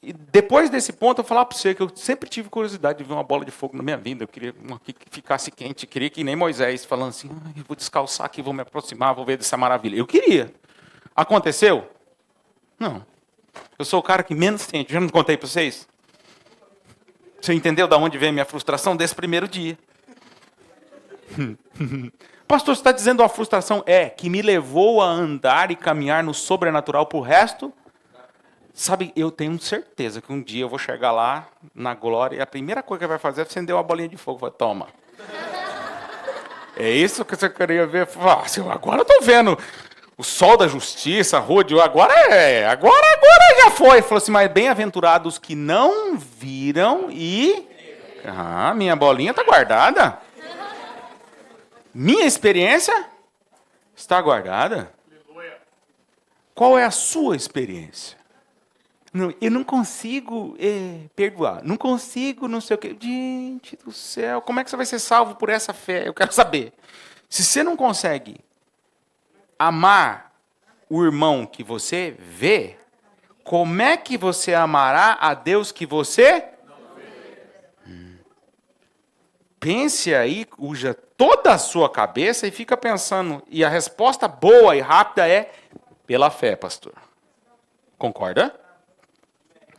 E depois desse ponto, eu vou falar para você que eu sempre tive curiosidade de ver uma bola de fogo na minha vida. Eu queria uma que ficasse quente. Eu queria que nem Moisés, falando assim, eu vou descalçar aqui, vou me aproximar, vou ver dessa maravilha. Eu queria. Aconteceu? Não. Eu sou o cara que menos sente. Já não contei para vocês? Você entendeu de onde veio a minha frustração desse primeiro dia? Pastor, você está dizendo uma frustração? É, que me levou a andar e caminhar no sobrenatural para o resto. Sabe, eu tenho certeza que um dia eu vou chegar lá, na glória, e a primeira coisa que vai fazer é acender uma bolinha de fogo. Vai, toma. É isso que você queria ver? Agora eu estou vendo o sol da justiça, a rua de... Agora já foi. Falou assim, mas bem-aventurados que não viram e... minha bolinha está guardada. Minha experiência está guardada. Qual é a sua experiência? Não, eu não consigo perdoar. Não consigo, não sei o quê. Gente do céu, como é que você vai ser salvo por essa fé? Eu quero saber. Se você não consegue amar o irmão que você vê, como é que você amará a Deus que você não vê? Pense aí, usa toda a sua cabeça e fica pensando. E a resposta boa e rápida é pela fé, pastor. Concorda?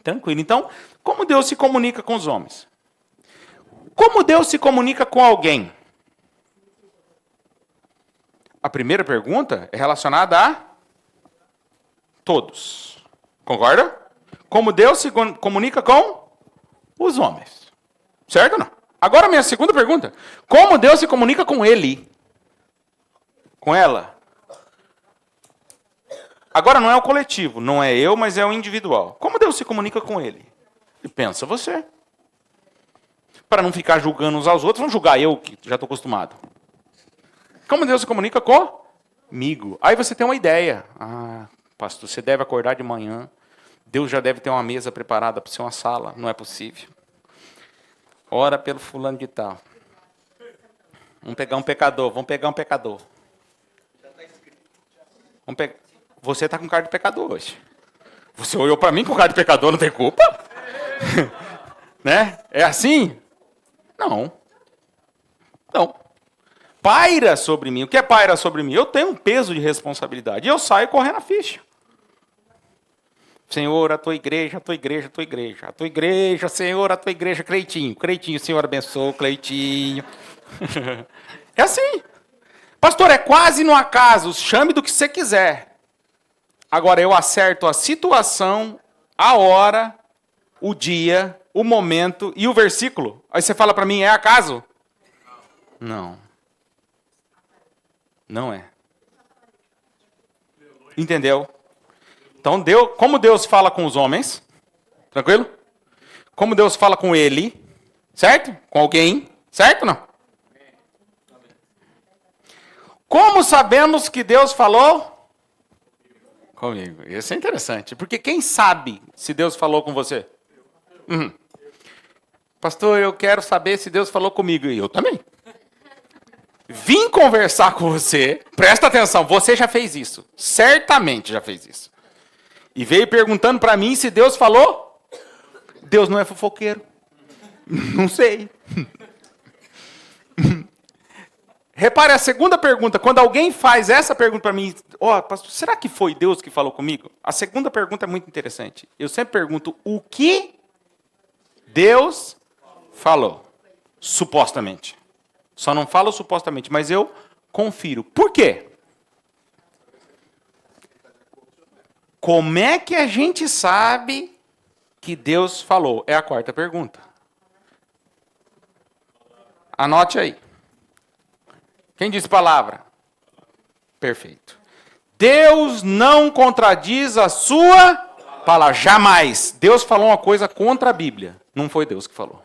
Tranquilo. Então, como Deus se comunica com os homens? Como Deus se comunica com alguém? A primeira pergunta é relacionada a todos. Concorda? Como Deus se comunica com os homens. Certo ou não? Agora, minha segunda pergunta. Como Deus se comunica com ele? Com ela? Agora não é o coletivo, não é eu, mas é o individual. Como Deus se comunica com ele? E pensa você. Para não ficar julgando uns aos outros, vamos julgar eu, que já estou acostumado. Como Deus se comunica comigo? Aí você tem uma ideia. Pastor, você deve acordar de manhã. Deus já deve ter uma mesa preparada para ser uma sala. Não é possível. Ora pelo fulano de tal. Vamos pegar um pecador. Você está com cara de pecador hoje. Você olhou para mim com cara de pecador, não tem culpa? Né? É assim? Não. Paira sobre mim. O que é paira sobre mim? Eu tenho um peso de responsabilidade. E eu saio correndo a ficha. Senhor, a tua igreja, a tua igreja, a tua igreja. A tua igreja, Senhor, a tua igreja, Cleitinho. Cleitinho, Senhor abençoe, Cleitinho. É assim. Pastor, é quase no acaso. Chame do que você quiser. Agora, eu acerto a situação, a hora, o dia, o momento e o versículo. Aí você fala para mim, é acaso? Não. Não é. Entendeu? Então, como Deus fala com os homens, tranquilo? Como Deus fala com ele, certo? Com alguém, certo ou não? Como sabemos que Deus falou comigo? Isso é interessante, porque quem sabe se Deus falou com você? Pastor, eu quero saber se Deus falou comigo. E eu também. Vim conversar com você, presta atenção, você já fez isso, certamente já fez isso. E veio perguntando para mim se Deus falou. Deus não é fofoqueiro. Não sei. Repare a segunda pergunta, quando alguém faz essa pergunta para mim, pastor, será que foi Deus que falou comigo? A segunda pergunta é muito interessante. Eu sempre pergunto, o que Deus falou? Supostamente. Só não falo supostamente, mas eu confiro. Por quê? Como é que a gente sabe que Deus falou? É a quarta pergunta. Anote aí. Quem disse palavra? Perfeito. Deus não contradiz a sua palavra. Jamais. Deus falou uma coisa contra a Bíblia. Não foi Deus que falou.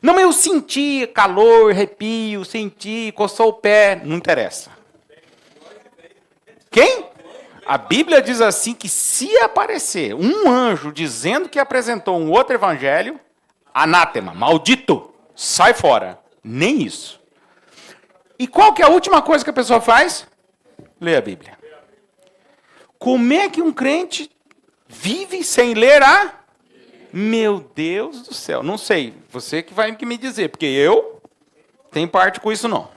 Não, mas eu senti calor, arrepio, senti, coçou o pé. Não interessa. Quem? A Bíblia diz assim que se aparecer um anjo dizendo que apresentou um outro evangelho, anátema, maldito, sai fora. Nem isso. E qual que é a última coisa que a pessoa faz? Lê a Bíblia. Como é que um crente vive sem ler a... Meu Deus do céu, não sei. Você que vai me dizer, porque eu tenho parte com isso não.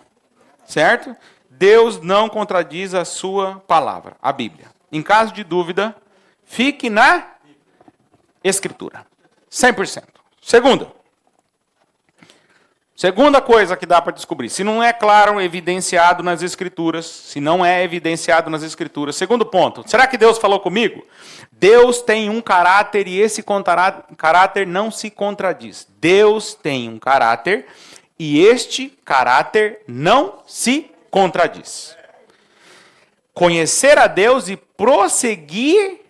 Certo? Deus não contradiz a sua palavra, a Bíblia. Em caso de dúvida, fique na Escritura. 100%. Segunda coisa que dá para descobrir. Se não é claro, evidenciado nas Escrituras. Se não é evidenciado nas Escrituras. Segundo ponto. Será que Deus falou comigo? Deus tem um caráter e esse caráter não se contradiz. Deus tem um caráter e este caráter não se contradiz. Conhecer a Deus e prosseguir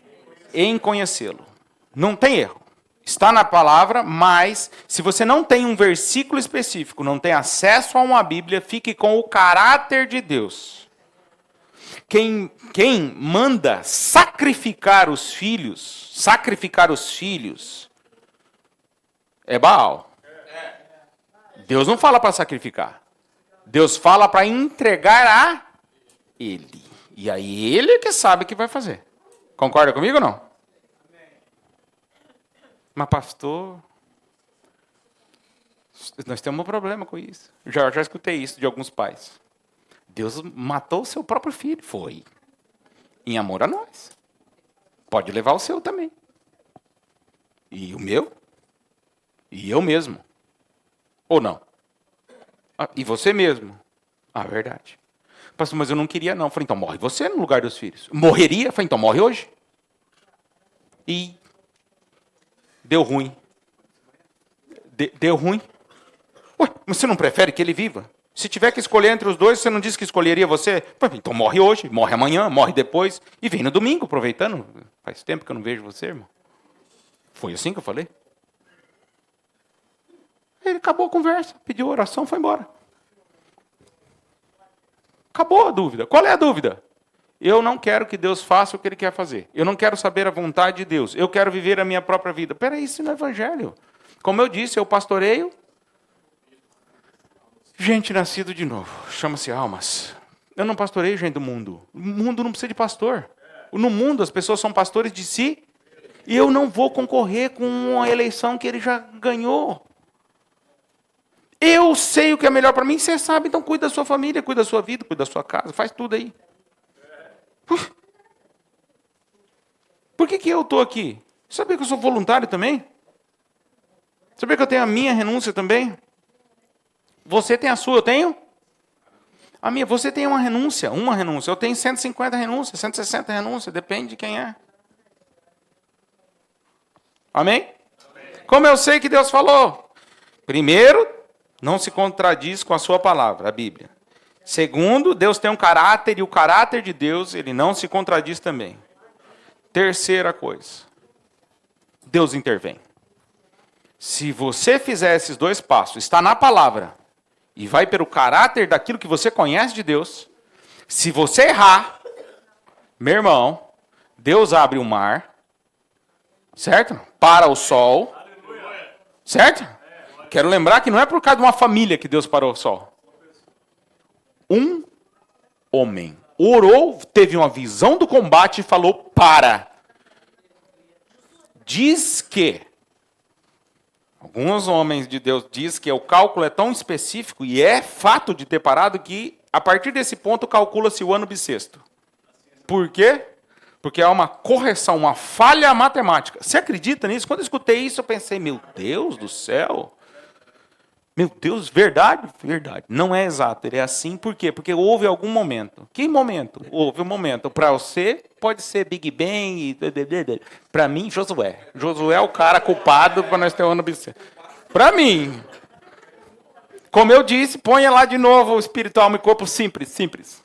em conhecê-lo. Não tem erro. Está na palavra, mas se você não tem um versículo específico, não tem acesso a uma Bíblia, fique com o caráter de Deus. Quem manda sacrificar os filhos é Baal. Deus não fala para sacrificar. Deus fala para entregar a ele. E aí ele que sabe o que vai fazer. Concorda comigo ou não? Mas pastor, nós temos um problema com isso. Já escutei isso de alguns pais. Deus matou o seu próprio filho. Foi. Em amor a nós. Pode levar o seu também. E o meu? E eu mesmo. Ou não? E você mesmo? Verdade. Pastor, mas eu não queria não. Falei, então morre você no lugar dos filhos. Morreria? Falei, então morre hoje. E deu ruim. Deu ruim. Ué, mas você não prefere que ele viva? Se tiver que escolher entre os dois, você não disse que escolheria você? Então morre hoje, morre amanhã, morre depois. E vem no domingo, aproveitando. Faz tempo que eu não vejo você, irmão. Foi assim que eu falei? Ele acabou a conversa, pediu oração, foi embora. Acabou a dúvida. Qual é a dúvida? Eu não quero que Deus faça o que Ele quer fazer. Eu não quero saber a vontade de Deus. Eu quero viver a minha própria vida. Peraí, isso não é evangelho. Como eu disse, eu pastoreio gente nascido de novo. Chama-se almas. Eu não pastoreio gente do mundo. O mundo não precisa de pastor. No mundo, as pessoas são pastores de si. E eu não vou concorrer com uma eleição que ele já ganhou. Eu sei o que é melhor para mim. Você sabe, então cuida da sua família, cuida da sua vida, cuida da sua casa. Faz tudo aí. Por que eu estou aqui? Sabia que eu sou voluntário também? Sabia que eu tenho a minha renúncia também? Você tem a sua, eu tenho? A minha, você tem uma renúncia. Eu tenho 150 renúncias, 160 renúncias, depende de quem é. Amém? Como eu sei que Deus falou? Primeiro, não se contradiz com a sua palavra, a Bíblia. Segundo, Deus tem um caráter e o caráter de Deus, ele não se contradiz também. Terceira coisa, Deus intervém. Se você fizer esses dois passos, está na palavra, e vai pelo caráter daquilo que você conhece de Deus, se você errar, meu irmão, Deus abre o mar, certo? Para o sol, certo? Quero lembrar que não é por causa de uma família que Deus parou o sol. Um homem orou, teve uma visão do combate e falou, para. Diz que, alguns homens de Deus diz que o cálculo é tão específico, e é fato de ter parado, que a partir desse ponto calcula-se o ano bissexto. Por quê? Porque há uma correção, uma falha matemática. Você acredita nisso? Quando eu escutei isso, eu pensei, meu Deus do céu. Meu Deus, verdade? Verdade. Não é exato, ele é assim. Por quê? Porque houve algum momento. Que momento? Houve um momento. Para você, pode ser Big Bang. E... Para mim, Josué. Josué é o cara culpado para nós ter um ano bissexto. Para mim. Como eu disse, ponha lá de novo o espírito, alma e corpo simples.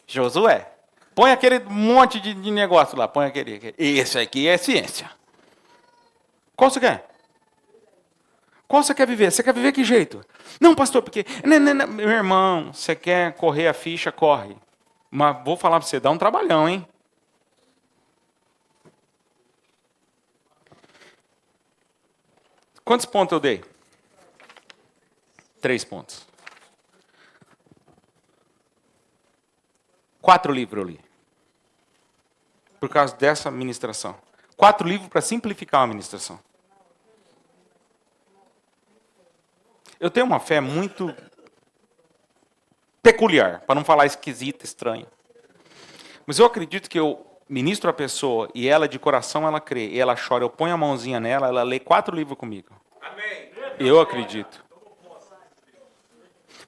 Josué. Põe aquele monte de negócio lá, põe aquele. Esse aqui é ciência. Qual você quer? Qual você quer viver? Você quer viver que jeito? Não, pastor, porque... Não. Meu irmão, você quer correr a ficha, corre. Mas vou falar para você, dá um trabalhão, hein? Quantos pontos eu dei? 3 pontos. 4 livros eu li. Por causa dessa ministração. 4 livros para simplificar a ministração. Eu tenho uma fé muito peculiar, para não falar esquisita, estranha. Mas eu acredito que eu ministro a pessoa e ela de coração ela crê, e ela chora, eu ponho a mãozinha nela, ela lê 4 livros comigo. Amém. Eu acredito.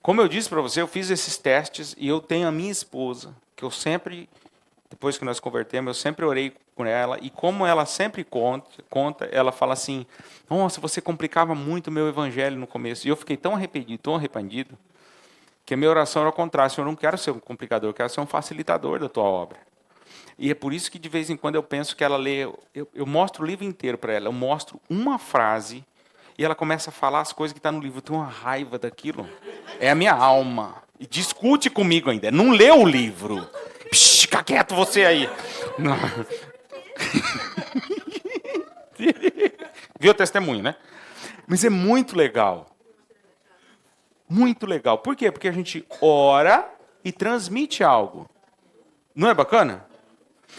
Como eu disse para você, eu fiz esses testes e eu tenho a minha esposa, que eu sempre, depois que nós convertemos, eu sempre orei com ela, e como ela sempre conta, ela fala assim, nossa, você complicava muito o meu evangelho no começo. E eu fiquei tão arrependido, que a minha oração era o contrário, Senhor, eu não quero ser um complicador, eu quero ser um facilitador da tua obra. E é por isso que de vez em quando eu penso que ela lê, eu mostro o livro inteiro para ela, eu mostro uma frase, e ela começa a falar as coisas que estão no livro, eu tenho uma raiva daquilo. É a minha alma. E discute comigo ainda, não leu o livro. Psh, fica quieto você aí. Não. Viu o testemunho, né? Mas é muito legal. Muito legal. Por quê? Porque a gente ora e transmite algo. Não é bacana?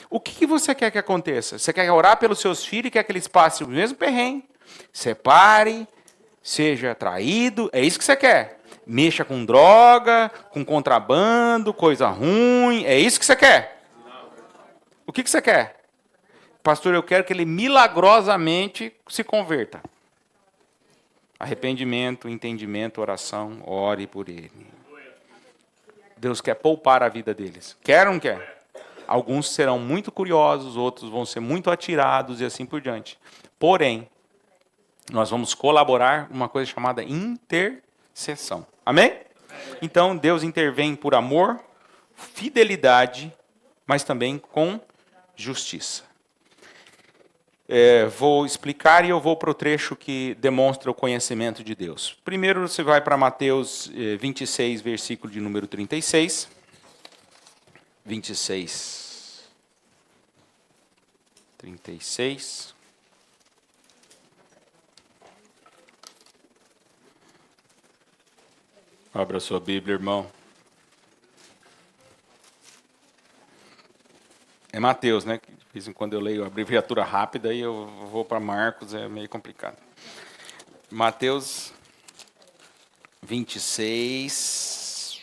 O que você quer que aconteça? Você quer orar pelos seus filhos e quer que eles passem o mesmo perrengue? Separe, seja traído, é isso que você quer. Mexa com droga, com contrabando, coisa ruim, é isso que você quer? O que você quer? Pastor, eu quero que ele milagrosamente se converta. Arrependimento, entendimento, oração, ore por ele. Deus quer poupar a vida deles. Quer ou não quer? Alguns serão muito curiosos, outros vão ser muito atirados e assim por diante. Porém, nós vamos colaborar uma coisa chamada intercessão. Amém? Então, Deus intervém por amor, fidelidade, mas também com justiça. Vou explicar e eu vou para o trecho que demonstra o conhecimento de Deus. Primeiro você vai para Mateus 26, versículo de número 36. 26, 36. Abra a sua Bíblia, irmão. É Mateus, né? De vez em quando eu leio a abreviatura rápida e eu vou para Marcos, é meio complicado. Mateus 26.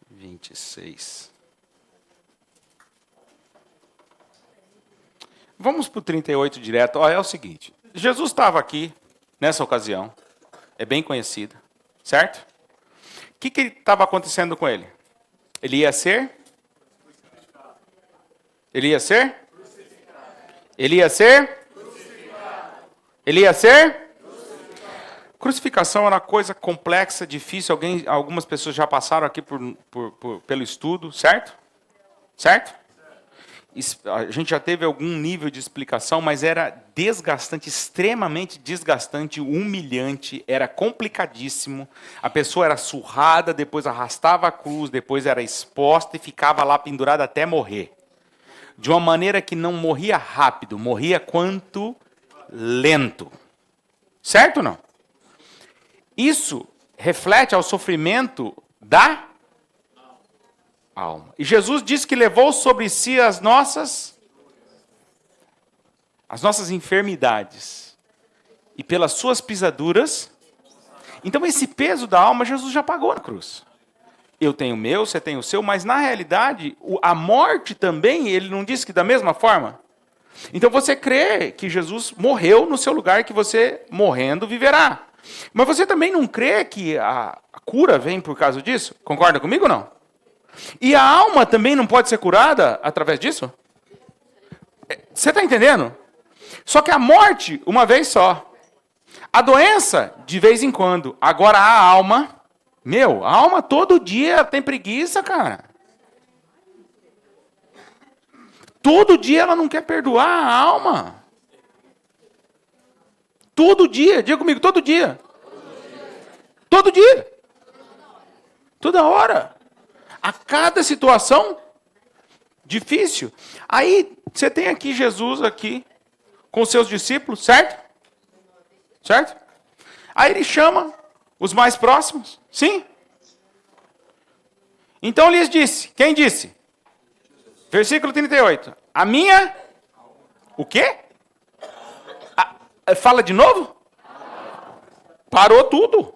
26. Vamos para o 38 direto. É o seguinte, Jesus estava aqui, nessa ocasião, é bem conhecido, certo? O que estava acontecendo com ele? Ele ia ser? Ele ia ser? Ele ia ser? Ele ia ser? Crucificação era uma coisa complexa, difícil. Algumas pessoas já passaram aqui pelo estudo, certo? Certo? A gente já teve algum nível de explicação, mas era desgastante, extremamente desgastante, humilhante, era complicadíssimo. A pessoa era surrada, depois arrastava a cruz, depois era exposta e ficava lá pendurada até morrer. De uma maneira que não morria rápido, morria quanto lento. Certo ou não? Isso reflete ao sofrimento da alma. E Jesus disse que levou sobre si as nossas enfermidades. E pelas suas pisaduras. Então esse peso da alma Jesus já pagou na cruz. Eu tenho o meu, você tem o seu, mas na realidade a morte também, ele não disse que da mesma forma? Então você crê que Jesus morreu no seu lugar, que você morrendo viverá. Mas você também não crê que a cura vem por causa disso? Concorda comigo ou não? E a alma também não pode ser curada através disso? Você está entendendo? Só que a morte, uma vez só. A doença, de vez em quando. Agora a alma, Meu, a alma todo dia tem preguiça, cara. Todo dia ela não quer perdoar a alma. Todo dia, diga comigo, todo dia. Todo dia. Toda hora. A cada situação difícil. Aí você tem aqui Jesus aqui com seus discípulos, certo? Certo? Aí ele chama os mais próximos. Sim? Então lhes disse. Quem disse? Versículo 38. A minha... O quê? Fala de novo? Parou tudo.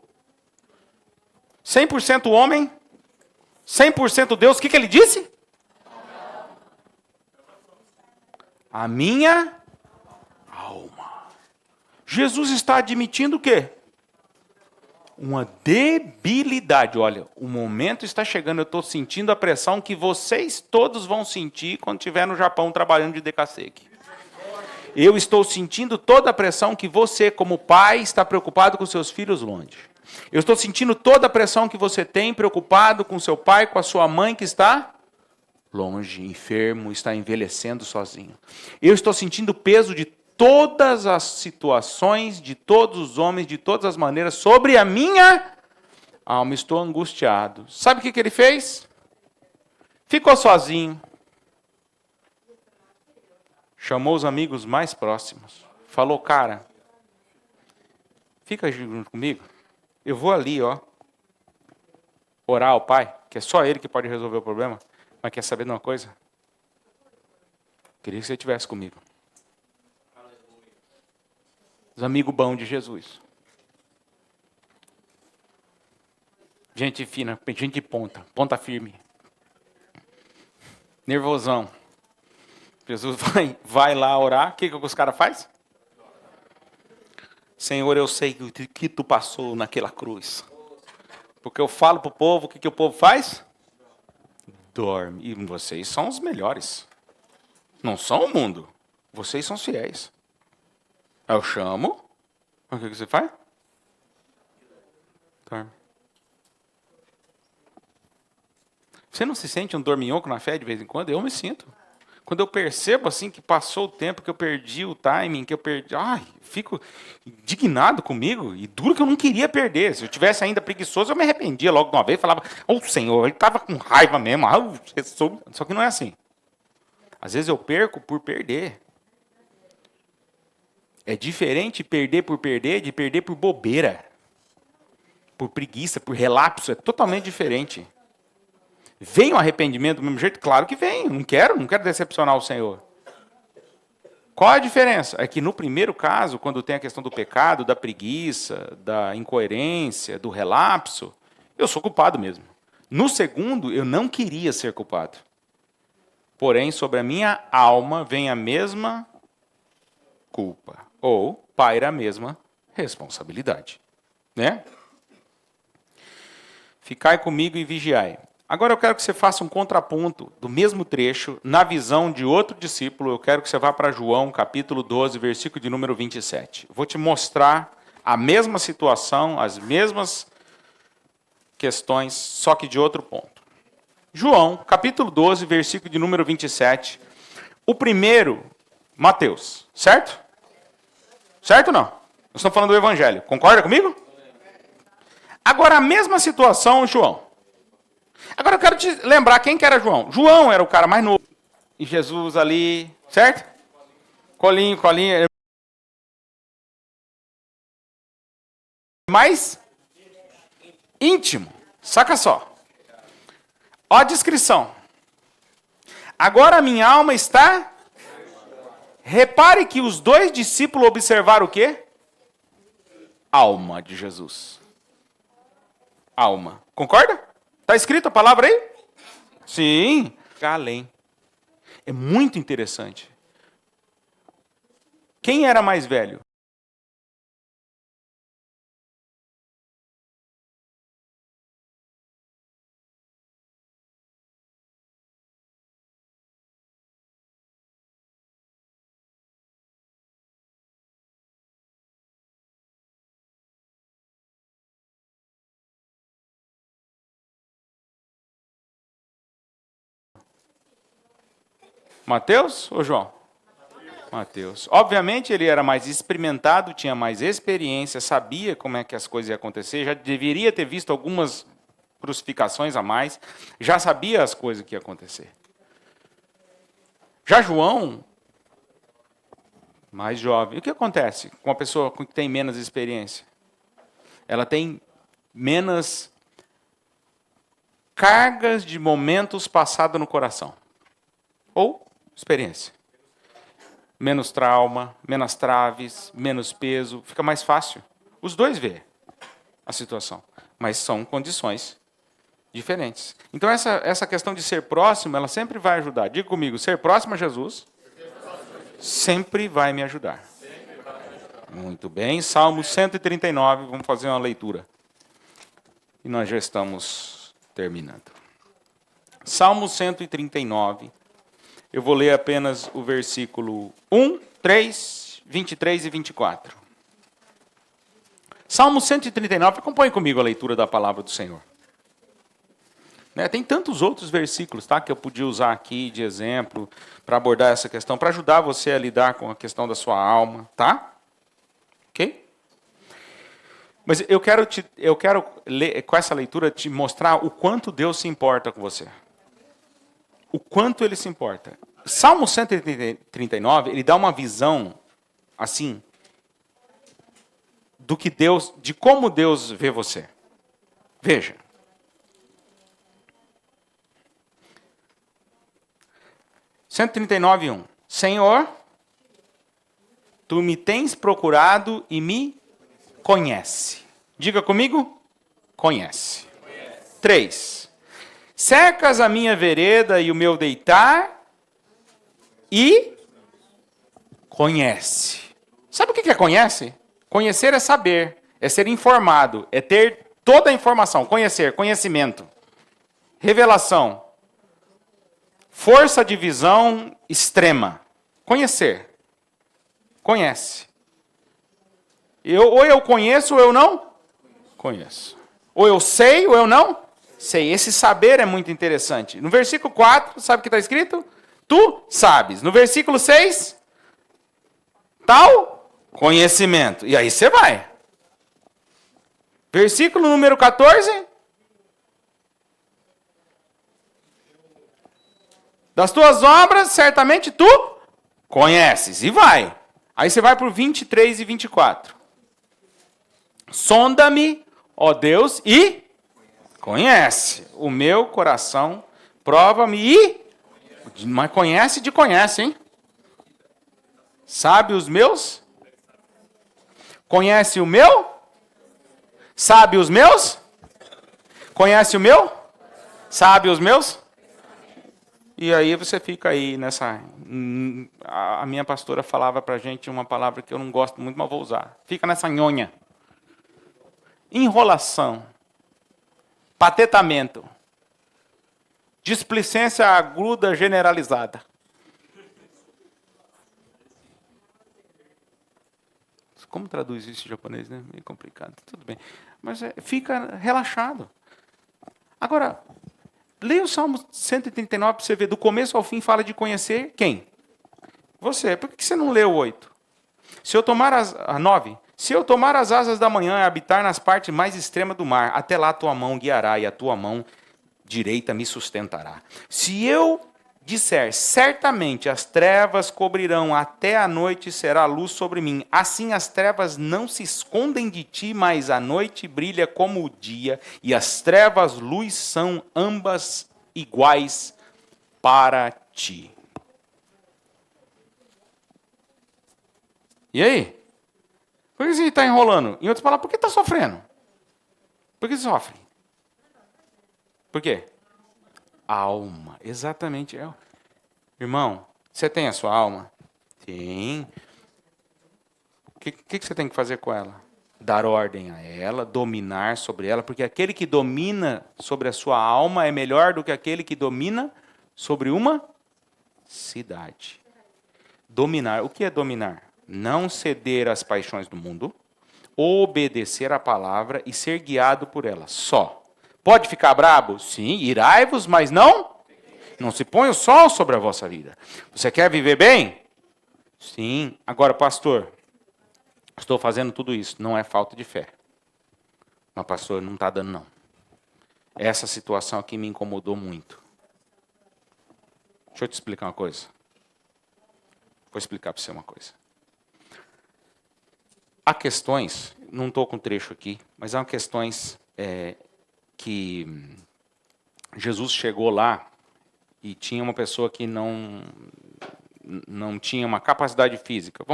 100% homem, 100% Deus. O que ele disse? A minha alma. Jesus está admitindo o quê? Uma debilidade. Olha, o momento está chegando, eu estou sentindo a pressão que vocês todos vão sentir quando estiver no Japão trabalhando de decasseque. Eu estou sentindo toda a pressão que você, como pai, está preocupado com seus filhos longe. Eu estou sentindo toda a pressão que você tem preocupado com seu pai, com a sua mãe que está longe, enfermo, está envelhecendo sozinho. Eu estou sentindo o peso de todas as situações, de todos os homens, de todas as maneiras, sobre a minha alma. Estou angustiado. Sabe o que ele fez? Ficou sozinho. Chamou os amigos mais próximos. Falou, cara, fica junto comigo. Eu vou ali, ó, orar ao Pai, que é só Ele que pode resolver o problema. Mas quer saber de uma coisa? Queria que você estivesse comigo. Os amigos bons de Jesus. Gente fina, gente de ponta, ponta firme. Nervosão. Jesus vai lá orar. O que os caras fazem? Senhor, eu sei o que tu passou naquela cruz. Porque eu falo para o povo, o que o povo faz? Dorme. E vocês são os melhores. Não são o mundo. Vocês são os fiéis. Eu chamo. O que você faz? Dorme. Você não se sente um dorminhoco na fé de vez em quando? Eu me sinto. Quando eu percebo assim que passou o tempo, que eu perdi o timing, que eu perdi... Ai, fico indignado comigo e duro que eu não queria perder. Se eu tivesse ainda preguiçoso, eu me arrependia logo de uma vez. Falava, Senhor, ele estava com raiva mesmo. Só que não é assim. Às vezes eu perco por perder. É diferente perder por perder de perder por bobeira. Por preguiça, por relapso. É totalmente diferente. Vem o arrependimento do mesmo jeito? Claro que vem. Não quero decepcionar o Senhor. Qual a diferença? É que no primeiro caso, quando tem a questão do pecado, da preguiça, da incoerência, do relapso, eu sou culpado mesmo. No segundo, eu não queria ser culpado. Porém, sobre a minha alma vem a mesma culpa. Ou paira a mesma responsabilidade. Né? Ficai comigo e vigiai. Agora eu quero que você faça um contraponto do mesmo trecho na visão de outro discípulo. Eu quero que você vá para João, capítulo 12, versículo de número 27. Vou te mostrar a mesma situação, as mesmas questões, só que de outro ponto. João, capítulo 12, versículo de número 27. O primeiro, Mateus, certo? Certo ou não? Nós estamos falando do Evangelho. Concorda comigo? Agora, a mesma situação, João. Agora eu quero te lembrar quem que era João. João era o cara mais novo. E Jesus ali, certo? Colinho, mais íntimo. Saca só. Ó a descrição. Agora a minha alma está... Repare que os dois discípulos observaram o quê? Alma de Jesus. Alma. Concorda? Está escrito a palavra aí? Sim. Além. É muito interessante. Quem era mais velho? Mateus ou João? Mateus. Obviamente ele era mais experimentado, tinha mais experiência, sabia como é que as coisas iam acontecer, já deveria ter visto algumas crucificações a mais, já sabia as coisas que iam acontecer. Já João, mais jovem. E o que acontece com uma pessoa que tem menos experiência? Ela tem menos cargas de momentos passados no coração. Ou experiência. Menos trauma, menos traves, menos peso, fica mais fácil. Os dois vê a situação, mas são condições diferentes. Então essa questão de ser próximo, ela sempre vai ajudar. Diga comigo, ser próximo a Jesus sempre vai me ajudar. Muito bem, Salmo 139, vamos fazer uma leitura. E nós já estamos terminando. Salmo 139. Eu vou ler apenas o versículo 1, 3, 23 e 24. Salmo 139, acompanhe comigo a leitura da palavra do Senhor. Tem tantos outros versículos, tá, que eu podia usar aqui de exemplo para abordar essa questão, para ajudar você a lidar com a questão da sua alma, tá? Ok? Mas eu quero ler, com essa leitura te mostrar o quanto Deus se importa com você. O quanto ele se importa. Salmo 139, ele dá uma visão, assim, do que Deus, de como Deus vê você. Veja. Cento e 139:1. Senhor, tu me tens procurado e me conhece. Diga comigo, conhece. 3. Cercas a minha vereda e o meu deitar e conhece. Sabe o que é conhece? Conhecer é saber, é ser informado, é ter toda a informação. Conhecer, conhecimento, revelação, força de visão extrema. Conhecer, conhece. Ou eu conheço ou eu não conheço. Ou eu sei ou eu não sei. Esse saber é muito interessante. No versículo 4, sabe o que está escrito? Tu sabes. No versículo 6, tal conhecimento. E aí você vai. Versículo número 14. Das tuas obras, certamente tu conheces. E vai. Aí você vai para o 23 e 24. Sonda-me, ó Deus, e conhece o meu coração. Prova-me e... Mas conhece de conhece, hein? Sabe os meus? Conhece o meu? Sabe os meus? Conhece o meu? Sabe os meus? E aí você fica aí nessa... A minha pastora falava pra gente uma palavra que eu não gosto muito, mas vou usar. Fica nessa nhonha. Enrolação. Patetamento. Displicência aguda generalizada. Como traduz isso em japonês, né? Meio complicado. Tudo bem. Mas fica relaxado. Agora, leia o Salmo 139 para você ver. Do começo ao fim fala de conhecer quem? Você. Por que você não leu o 8? Se eu tomar a 9. Se eu tomar as asas da manhã e habitar nas partes mais extremas do mar, até lá a tua mão guiará e a tua mão direita me sustentará. Se eu disser, certamente as trevas cobrirão, até a noite será luz sobre mim. Assim as trevas não se escondem de ti, mas a noite brilha como o dia, e as trevas luz são ambas iguais para ti. E aí? Por que você está enrolando? Em outras palavras, por que está sofrendo? Por que sofre? Por quê? Alma, exatamente. Irmão, você tem a sua alma? Sim. O que você tem que fazer com ela? Dar ordem a ela, dominar sobre ela, porque aquele que domina sobre a sua alma é melhor do que aquele que domina sobre uma cidade. Dominar. O que é dominar? Não ceder às paixões do mundo, obedecer à palavra e ser guiado por ela. Só. Pode ficar brabo? Sim. Irai-vos, mas não Não se põe o sol sobre a vossa vida. Você quer viver bem? Sim. Agora, pastor, estou fazendo tudo isso. Não é falta de fé. Mas, pastor, não está dando, não. Essa situação aqui me incomodou muito. Deixa eu te explicar uma coisa. Vou explicar para você uma coisa. Há questões, não estou com trecho aqui, mas há questões que Jesus chegou lá e tinha uma pessoa que não tinha uma capacidade física.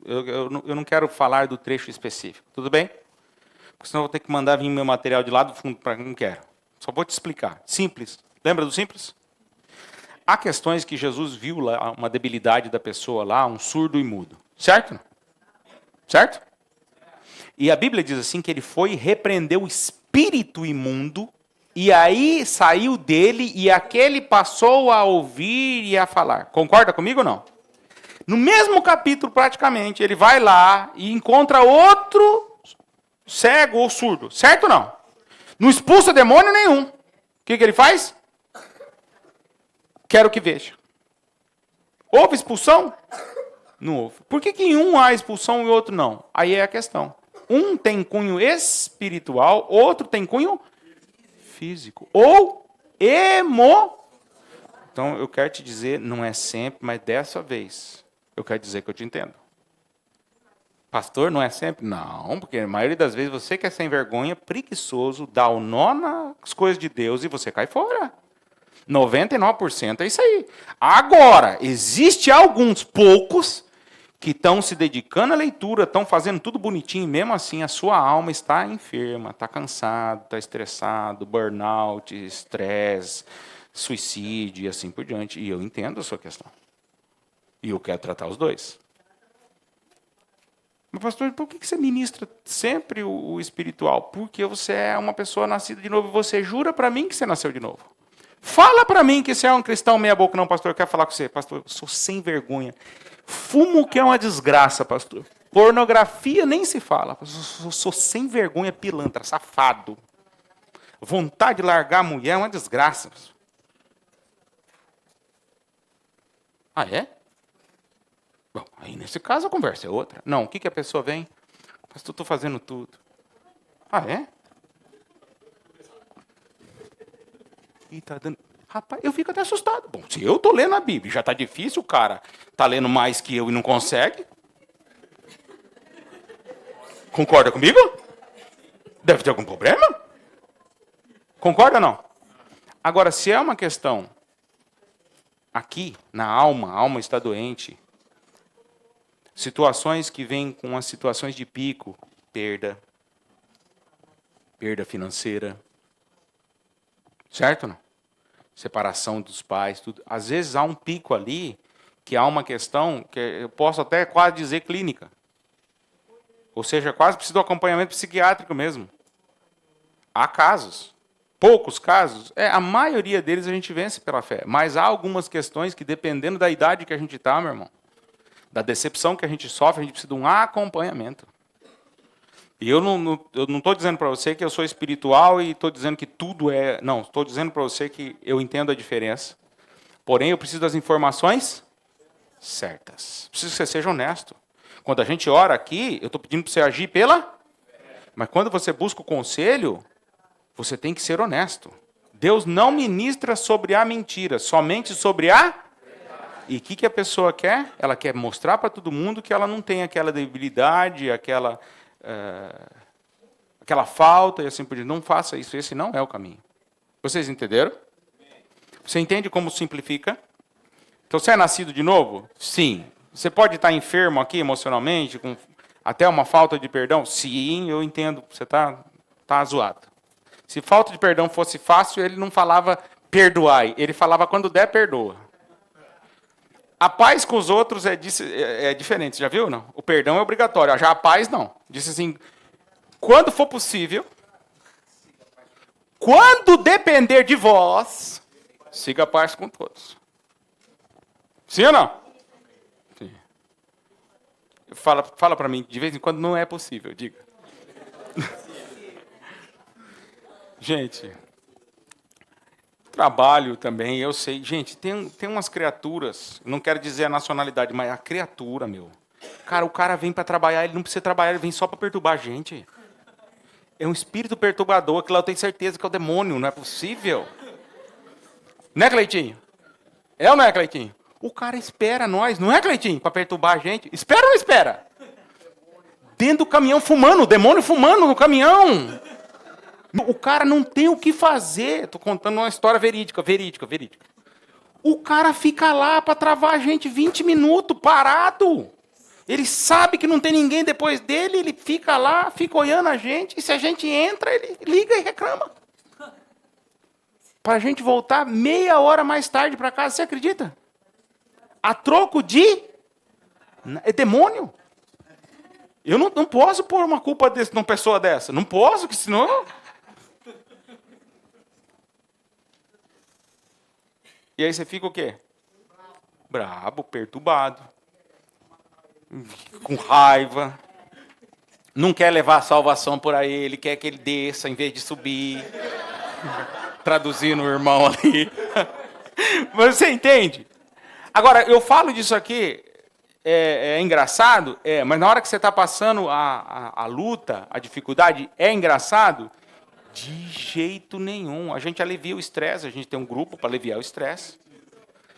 Eu não quero falar do trecho específico, tudo bem? Porque senão eu vou ter que mandar vir meu material de lá do fundo para quem não quero. Só vou te explicar. Simples. Lembra do simples? Há questões que Jesus viu lá, uma debilidade da pessoa lá, um surdo e mudo. Certo? Certo? E a Bíblia diz assim que ele foi e repreendeu o espírito imundo, e aí saiu dele, e aquele passou a ouvir e a falar. Concorda comigo ou não? No mesmo capítulo, praticamente, ele vai lá e encontra outro cego ou surdo. Certo ou não? Não expulsa demônio nenhum. O que ele faz? Quero que veja. Houve expulsão? Não houve. Por que em um há expulsão e outro não? Aí é a questão. Um tem cunho espiritual, outro tem cunho físico. Ou Então, eu quero te dizer, não é sempre, mas dessa vez, eu quero dizer que eu te entendo. Pastor, não é sempre? Não, porque a maioria das vezes você que é sem vergonha, preguiçoso, dá o nó nas coisas de Deus e você cai fora. 99% é isso aí. Agora, existe alguns poucos que estão se dedicando à leitura, estão fazendo tudo bonitinho, e mesmo assim a sua alma está enferma, está cansado, está estressado, burnout, estresse, suicídio e assim por diante. E eu entendo a sua questão. E eu quero tratar os dois. Mas, pastor, por que você ministra sempre o espiritual? Porque você é uma pessoa nascida de novo e você jura para mim que você nasceu de novo. Fala para mim que você é um cristão meia boca. Não, pastor, eu quero falar com você. Pastor, eu sou sem vergonha. Fumo que é uma desgraça, pastor. Pornografia nem se fala. Eu sou sem vergonha, pilantra, safado. Vontade de largar a mulher é uma desgraça. Pastor. Ah, é? Bom, aí nesse caso a conversa é outra. Não, o que a pessoa vem? Pastor, estou fazendo tudo. Ah, é? E tá dando... Rapaz, eu fico até assustado. Bom, se eu estou lendo a Bíblia, já está difícil, o cara está lendo mais que eu e não consegue. Concorda comigo? Deve ter algum problema? Concorda ou não? Agora, se é uma questão aqui, na alma, a alma está doente, situações que vêm com as situações de pico, perda financeira, certo ou não? Separação dos pais, tudo. Às vezes há um pico ali, que há uma questão, que eu posso até quase dizer clínica. Ou seja, quase precisa do acompanhamento psiquiátrico mesmo. Há casos. Poucos casos. A maioria deles a gente vence pela fé. Mas há algumas questões que, dependendo da idade que a gente está, meu irmão, da decepção que a gente sofre, a gente precisa de um acompanhamento. E eu não estou dizendo para você que eu sou espiritual e estou dizendo que tudo é... Não, estou dizendo para você que eu entendo a diferença. Porém, eu preciso das informações certas. Preciso que você seja honesto. Quando a gente ora aqui, eu estou pedindo para você agir pela... Mas quando você busca o conselho, você tem que ser honesto. Deus não ministra sobre a mentira, somente sobre a... E o que a pessoa quer? Ela quer mostrar para todo mundo que ela não tem aquela debilidade, aquela falta e assim por diante. Não faça isso, esse não é o caminho. Vocês entenderam? Você entende como simplifica? Então, você é nascido de novo? Sim. Você pode estar enfermo aqui emocionalmente, com até uma falta de perdão? Sim, eu entendo. Você está zoado. Se falta de perdão fosse fácil, ele não falava perdoai. Ele falava quando der, perdoa. A paz com os outros é diferente, já viu? Não? O perdão é obrigatório, já a paz não. Disse assim, quando for possível, quando depender de vós, siga a paz com todos. Sim ou não? Sim. Fala para mim, de vez em quando não é possível, diga. Gente, trabalho também, eu sei. Gente, tem umas criaturas, não quero dizer a nacionalidade, mas a criatura, meu. Cara, o cara vem para trabalhar, ele não precisa trabalhar, ele vem só para perturbar a gente. É um espírito perturbador, que lá eu tenho certeza que é o demônio, não é possível. Né, Cleitinho? É ou não é, Cleitinho? O cara espera nós, não é, Cleitinho? Para perturbar a gente. Espera ou não espera? Dentro do caminhão fumando, o demônio fumando no caminhão. O cara não tem o que fazer. Estou contando uma história verídica. O cara fica lá para travar a gente 20 minutos, parado. Ele sabe que não tem ninguém depois dele, ele fica lá, fica olhando a gente, e se a gente entra, ele liga e reclama. Para a gente voltar meia hora mais tarde para casa, você acredita? A troco de... É demônio. Eu não posso pôr uma culpa numa pessoa dessa. Não posso, que senão... E aí você fica o quê? Brabo, perturbado. Com raiva. Não quer levar a salvação por aí. Ele quer que ele desça em vez de subir. Traduzindo o irmão ali. Você entende? Agora, eu falo disso aqui, é engraçado, mas na hora que você está passando a luta, a dificuldade, é engraçado? De jeito nenhum. A gente alivia o estresse, a gente tem um grupo para aliviar o estresse.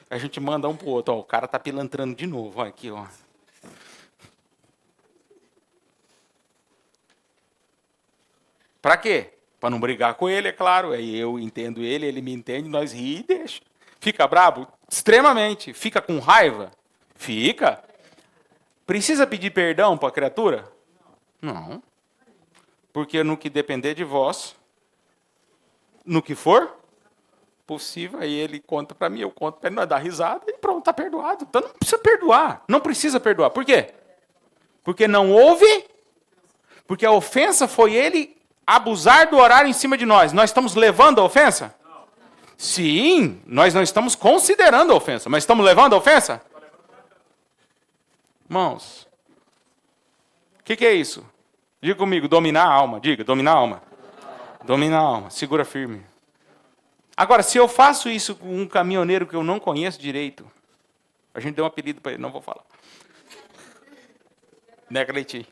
A gente manda um pro outro, ó, o cara tá pilantrando de novo, ó, aqui, ó. Para quê? Para não brigar com ele, é claro. Aí eu entendo ele, ele me entende, nós ri e deixa. Fica bravo? Extremamente. Fica com raiva? Fica. Precisa pedir perdão para a criatura? Não. Porque no que depender de vós, no que for possível, aí ele conta para mim, eu conto para ele, nós dá risada e pronto, está perdoado. Então não precisa perdoar. Não precisa perdoar. Por quê? Porque não houve, porque a ofensa foi ele abusar do horário em cima de nós. Nós estamos levando a ofensa? Não. Sim, nós não estamos considerando a ofensa, mas estamos levando a ofensa? Irmãos, o que é isso? Diga comigo, dominar a alma. Diga, dominar a alma. Dominar a alma, segura firme. Agora, se eu faço isso com um caminhoneiro que eu não conheço direito, a gente deu um apelido para ele, não vou falar. Né, Cleitinho?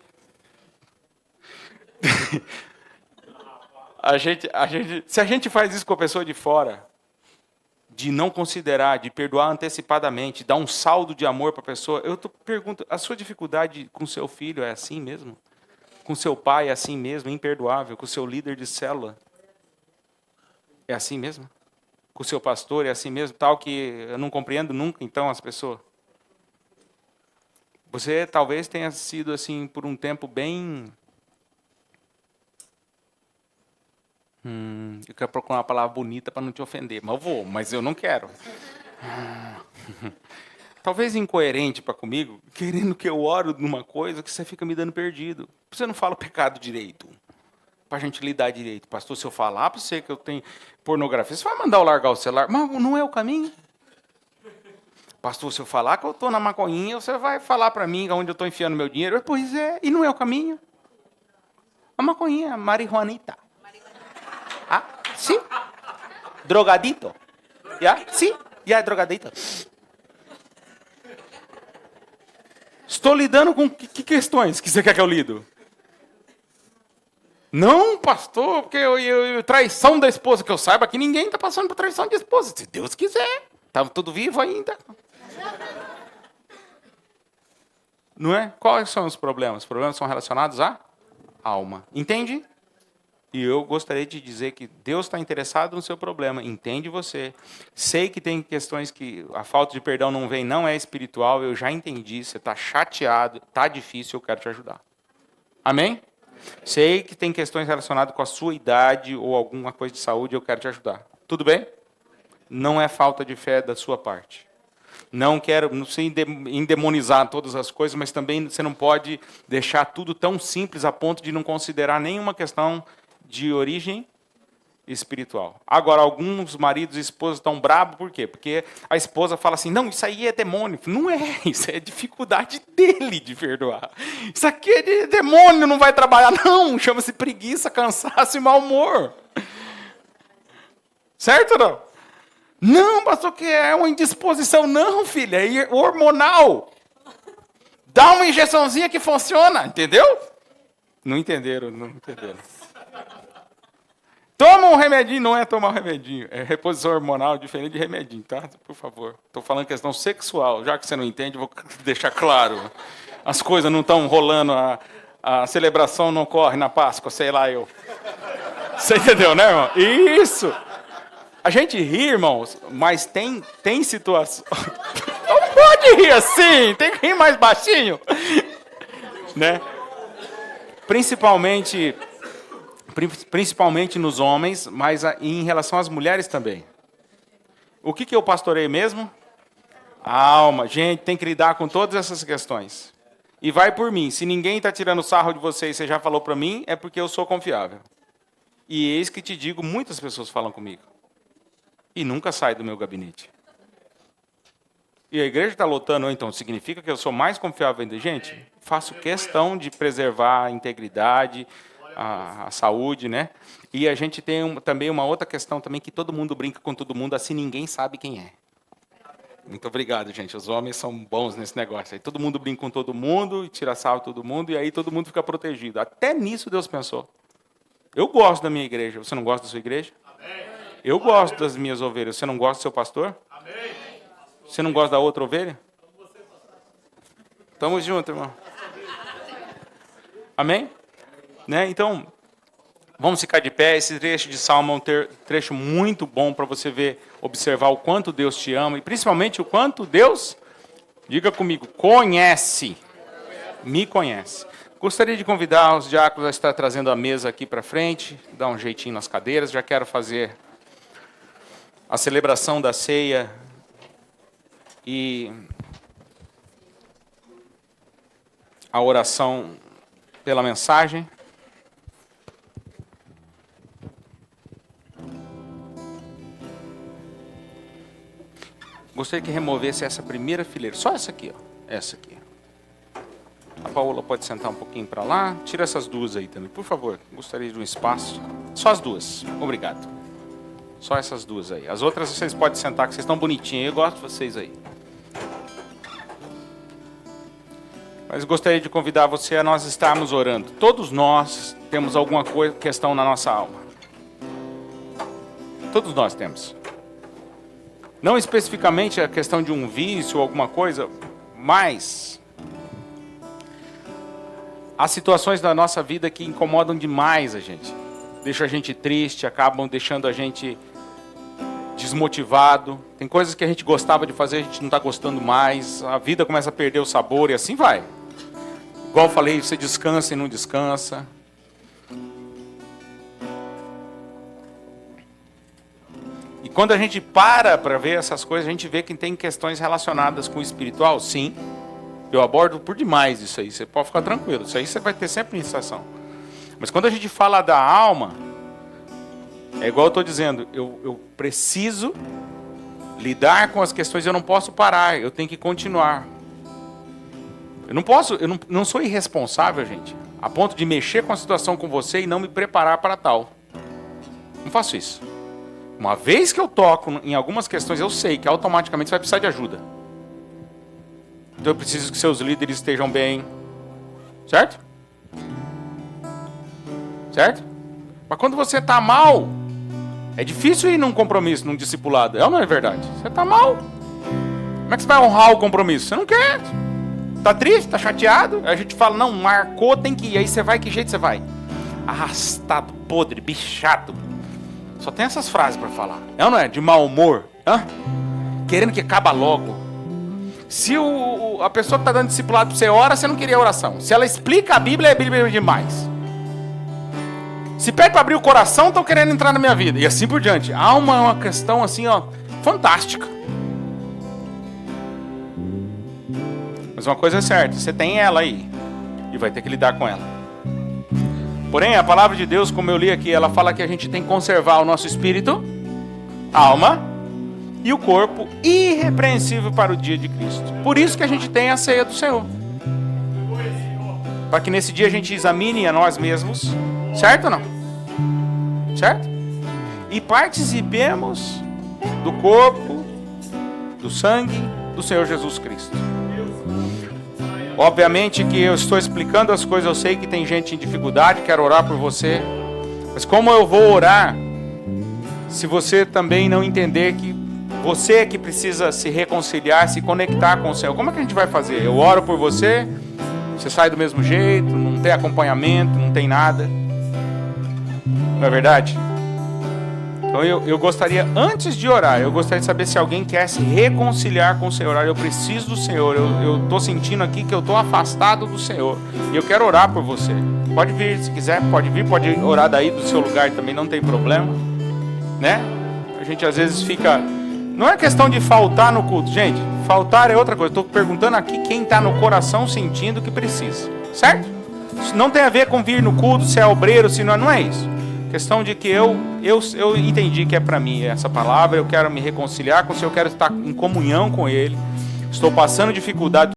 Se a gente faz isso com a pessoa de fora, de não considerar, de perdoar antecipadamente, dar um saldo de amor para a pessoa, eu pergunto, a sua dificuldade com seu filho é assim mesmo? Com seu pai é assim mesmo, imperdoável? Com seu líder de célula é assim mesmo? Com seu pastor é assim mesmo? Tal que eu não compreendo nunca, então, as pessoas. Você talvez tenha sido assim por um tempo bem... eu quero procurar uma palavra bonita para não te ofender, mas eu não quero. Talvez incoerente para comigo, querendo que eu oro numa coisa que você fica me dando perdido. Você não fala o pecado direito, para a gente lidar direito. Pastor, se eu falar para você que eu tenho pornografia, você vai mandar eu largar o celular, mas não é o caminho. Pastor, se eu falar que eu estou na maconhinha, você vai falar para mim onde eu estou enfiando meu dinheiro. Pois é, e não é o caminho. A maconhinha, a marihuanita. Ah, sim. Drogadito. Yeah? Sim, drogadito. Estou lidando com que questões que você quer que eu lido? Não, pastor, porque eu traição da esposa, que eu saiba que ninguém está passando por traição de esposa. Se Deus quiser. Estava tudo vivo ainda. Não é? Quais são os problemas? Os problemas são relacionados à alma. Entende? E eu gostaria de dizer que Deus está interessado no seu problema. Entende você. Sei que tem questões que a falta de perdão não vem, não é espiritual. Eu já entendi. Você está chateado, está difícil, eu quero te ajudar. Amém? Sei que tem questões relacionadas com a sua idade ou alguma coisa de saúde, eu quero te ajudar. Tudo bem? Não é falta de fé da sua parte. Não quero endemonizar todas as coisas, mas também você não pode deixar tudo tão simples a ponto de não considerar nenhuma questão de origem espiritual. Agora, alguns maridos e esposas estão bravos, por quê? Porque a esposa fala assim, não, isso aí é demônio. Não é, isso é dificuldade dele de perdoar. Isso aqui é de demônio, não vai trabalhar. Não, chama-se preguiça, cansaço e mau humor. Certo ou não? Não, pastor, que é uma indisposição. Não, filha, é hormonal. Dá uma injeçãozinha que funciona, entendeu? Não entenderam. Toma um remedinho, não é tomar um remedinho. É reposição hormonal, diferente de remedinho, tá? Por favor. Estou falando questão sexual. Já que você não entende, vou deixar claro. As coisas não estão rolando, a celebração não corre na Páscoa, sei lá eu. Você entendeu, né, irmão? Isso! A gente ri, irmãos, mas tem situação. Não pode rir assim, tem que rir mais baixinho. Né? Principalmente nos homens, mas em relação às mulheres também. O que eu pastorei mesmo? A alma. Gente, tem que lidar com todas essas questões. E vai por mim. Se ninguém está tirando sarro de você e você já falou para mim, é porque eu sou confiável. E eis que te digo, muitas pessoas falam comigo. E nunca sai do meu gabinete. E a igreja está lotando, então, significa que eu sou mais confiável ainda? Gente, faço questão de preservar a integridade, a saúde, né? E a gente tem também uma outra questão também, que todo mundo brinca com todo mundo, assim ninguém sabe quem é. Muito obrigado, gente. Os homens são bons nesse negócio. Aí todo mundo brinca com todo mundo, e tira sarro de todo mundo, e aí todo mundo fica protegido. Até nisso Deus pensou. Eu gosto da minha igreja. Você não gosta da sua igreja? Eu gosto das minhas ovelhas. Você não gosta do seu pastor? Amém. Você não gosta da outra ovelha? Tamo junto, irmão. Amém? Né? Então, vamos ficar de pé. Esse trecho de Salmo é um trecho muito bom para você ver, observar o quanto Deus te ama e principalmente o quanto Deus, diga comigo, conhece. Me conhece. Gostaria de convidar os diáconos a estar trazendo a mesa aqui para frente, dar um jeitinho nas cadeiras. Já quero fazer a celebração da ceia e a oração pela mensagem. Gostaria que removesse essa primeira fileira, só essa aqui, ó, essa aqui. A Paola pode sentar um pouquinho para lá. Tira essas duas aí também, por favor. Gostaria de um espaço. Só as duas, obrigado. Só essas duas aí. As outras vocês podem sentar, que vocês estão bonitinhos. Eu gosto de vocês aí. Mas gostaria de convidar você a nós estarmos orando. Todos nós temos alguma questão na nossa alma. Todos nós temos. Não especificamente a questão de um vício ou alguma coisa, mas há situações da nossa vida que incomodam demais a gente. Deixam a gente triste, acabam deixando a gente desmotivado. Tem coisas que a gente gostava de fazer, a gente não está gostando mais. A vida começa a perder o sabor e assim vai. Igual eu falei, você descansa e não descansa. E quando a gente para ver essas coisas, a gente vê que tem questões relacionadas com o espiritual, sim. Eu abordo por demais isso aí, você pode ficar tranquilo. Isso aí você vai ter sempre iniciação. Mas quando a gente fala da alma, é igual eu estou dizendo, eu preciso lidar com as questões, eu não posso parar, eu tenho que continuar. Eu não sou irresponsável, gente, a ponto de mexer com a situação com você e não me preparar para tal. Não faço isso. Uma vez que eu toco em algumas questões, eu sei que automaticamente você vai precisar de ajuda. Então eu preciso que seus líderes estejam bem. Certo? Certo? Mas quando você está mal, é difícil ir num compromisso, num discipulado. É ou não é verdade? Você está mal. Como é que você vai honrar o compromisso? Você não quer. Está triste, está chateado. Aí a gente fala, não, marcou, tem que ir. Aí você vai, que jeito você vai? Arrastado, podre, bichado. Só tem essas frases para falar. É ou não é? De mau humor. Querendo que acaba logo. Se a pessoa que está dando discipulado para você ora, você não queria oração. Se ela explica a Bíblia, é Bíblia demais. Se pede para abrir o coração, estão querendo entrar na minha vida. E assim por diante. Há uma questão assim, ó, fantástica. Mas uma coisa é certa, você tem ela aí. E vai ter que lidar com ela. Porém, a palavra de Deus, como eu li aqui, ela fala que a gente tem que conservar o nosso espírito, alma e o corpo irrepreensível para o dia de Cristo. Por isso que a gente tem a ceia do Senhor. Para que nesse dia a gente examine a nós mesmos. Certo ou não? Certo? E participemos do corpo, do sangue do Senhor Jesus Cristo. Obviamente que eu estou explicando as coisas, eu sei que tem gente em dificuldade, quero orar por você. Mas como eu vou orar, se você também não entender que você é que precisa se reconciliar, se conectar com o Senhor? Como é que a gente vai fazer? Eu oro por você, você sai do mesmo jeito, não tem acompanhamento, não tem nada. Não é verdade? Então eu gostaria, antes de orar, eu gostaria de saber se alguém quer se reconciliar com o Senhor. Eu preciso do Senhor, eu estou sentindo aqui que eu estou afastado do Senhor. E eu quero orar por você. Pode vir, se quiser, pode vir, pode orar daí do seu lugar também, não tem problema. Né? A gente às vezes fica... Não é questão de faltar no culto, gente. Faltar é outra coisa. Estou perguntando aqui quem está no coração sentindo que precisa. Certo? Isso não tem a ver com vir no culto, se é obreiro, se não é isso. Questão de que eu entendi que é para mim essa palavra, eu quero me reconciliar com o Senhor, eu quero estar em comunhão com Ele, estou passando dificuldade.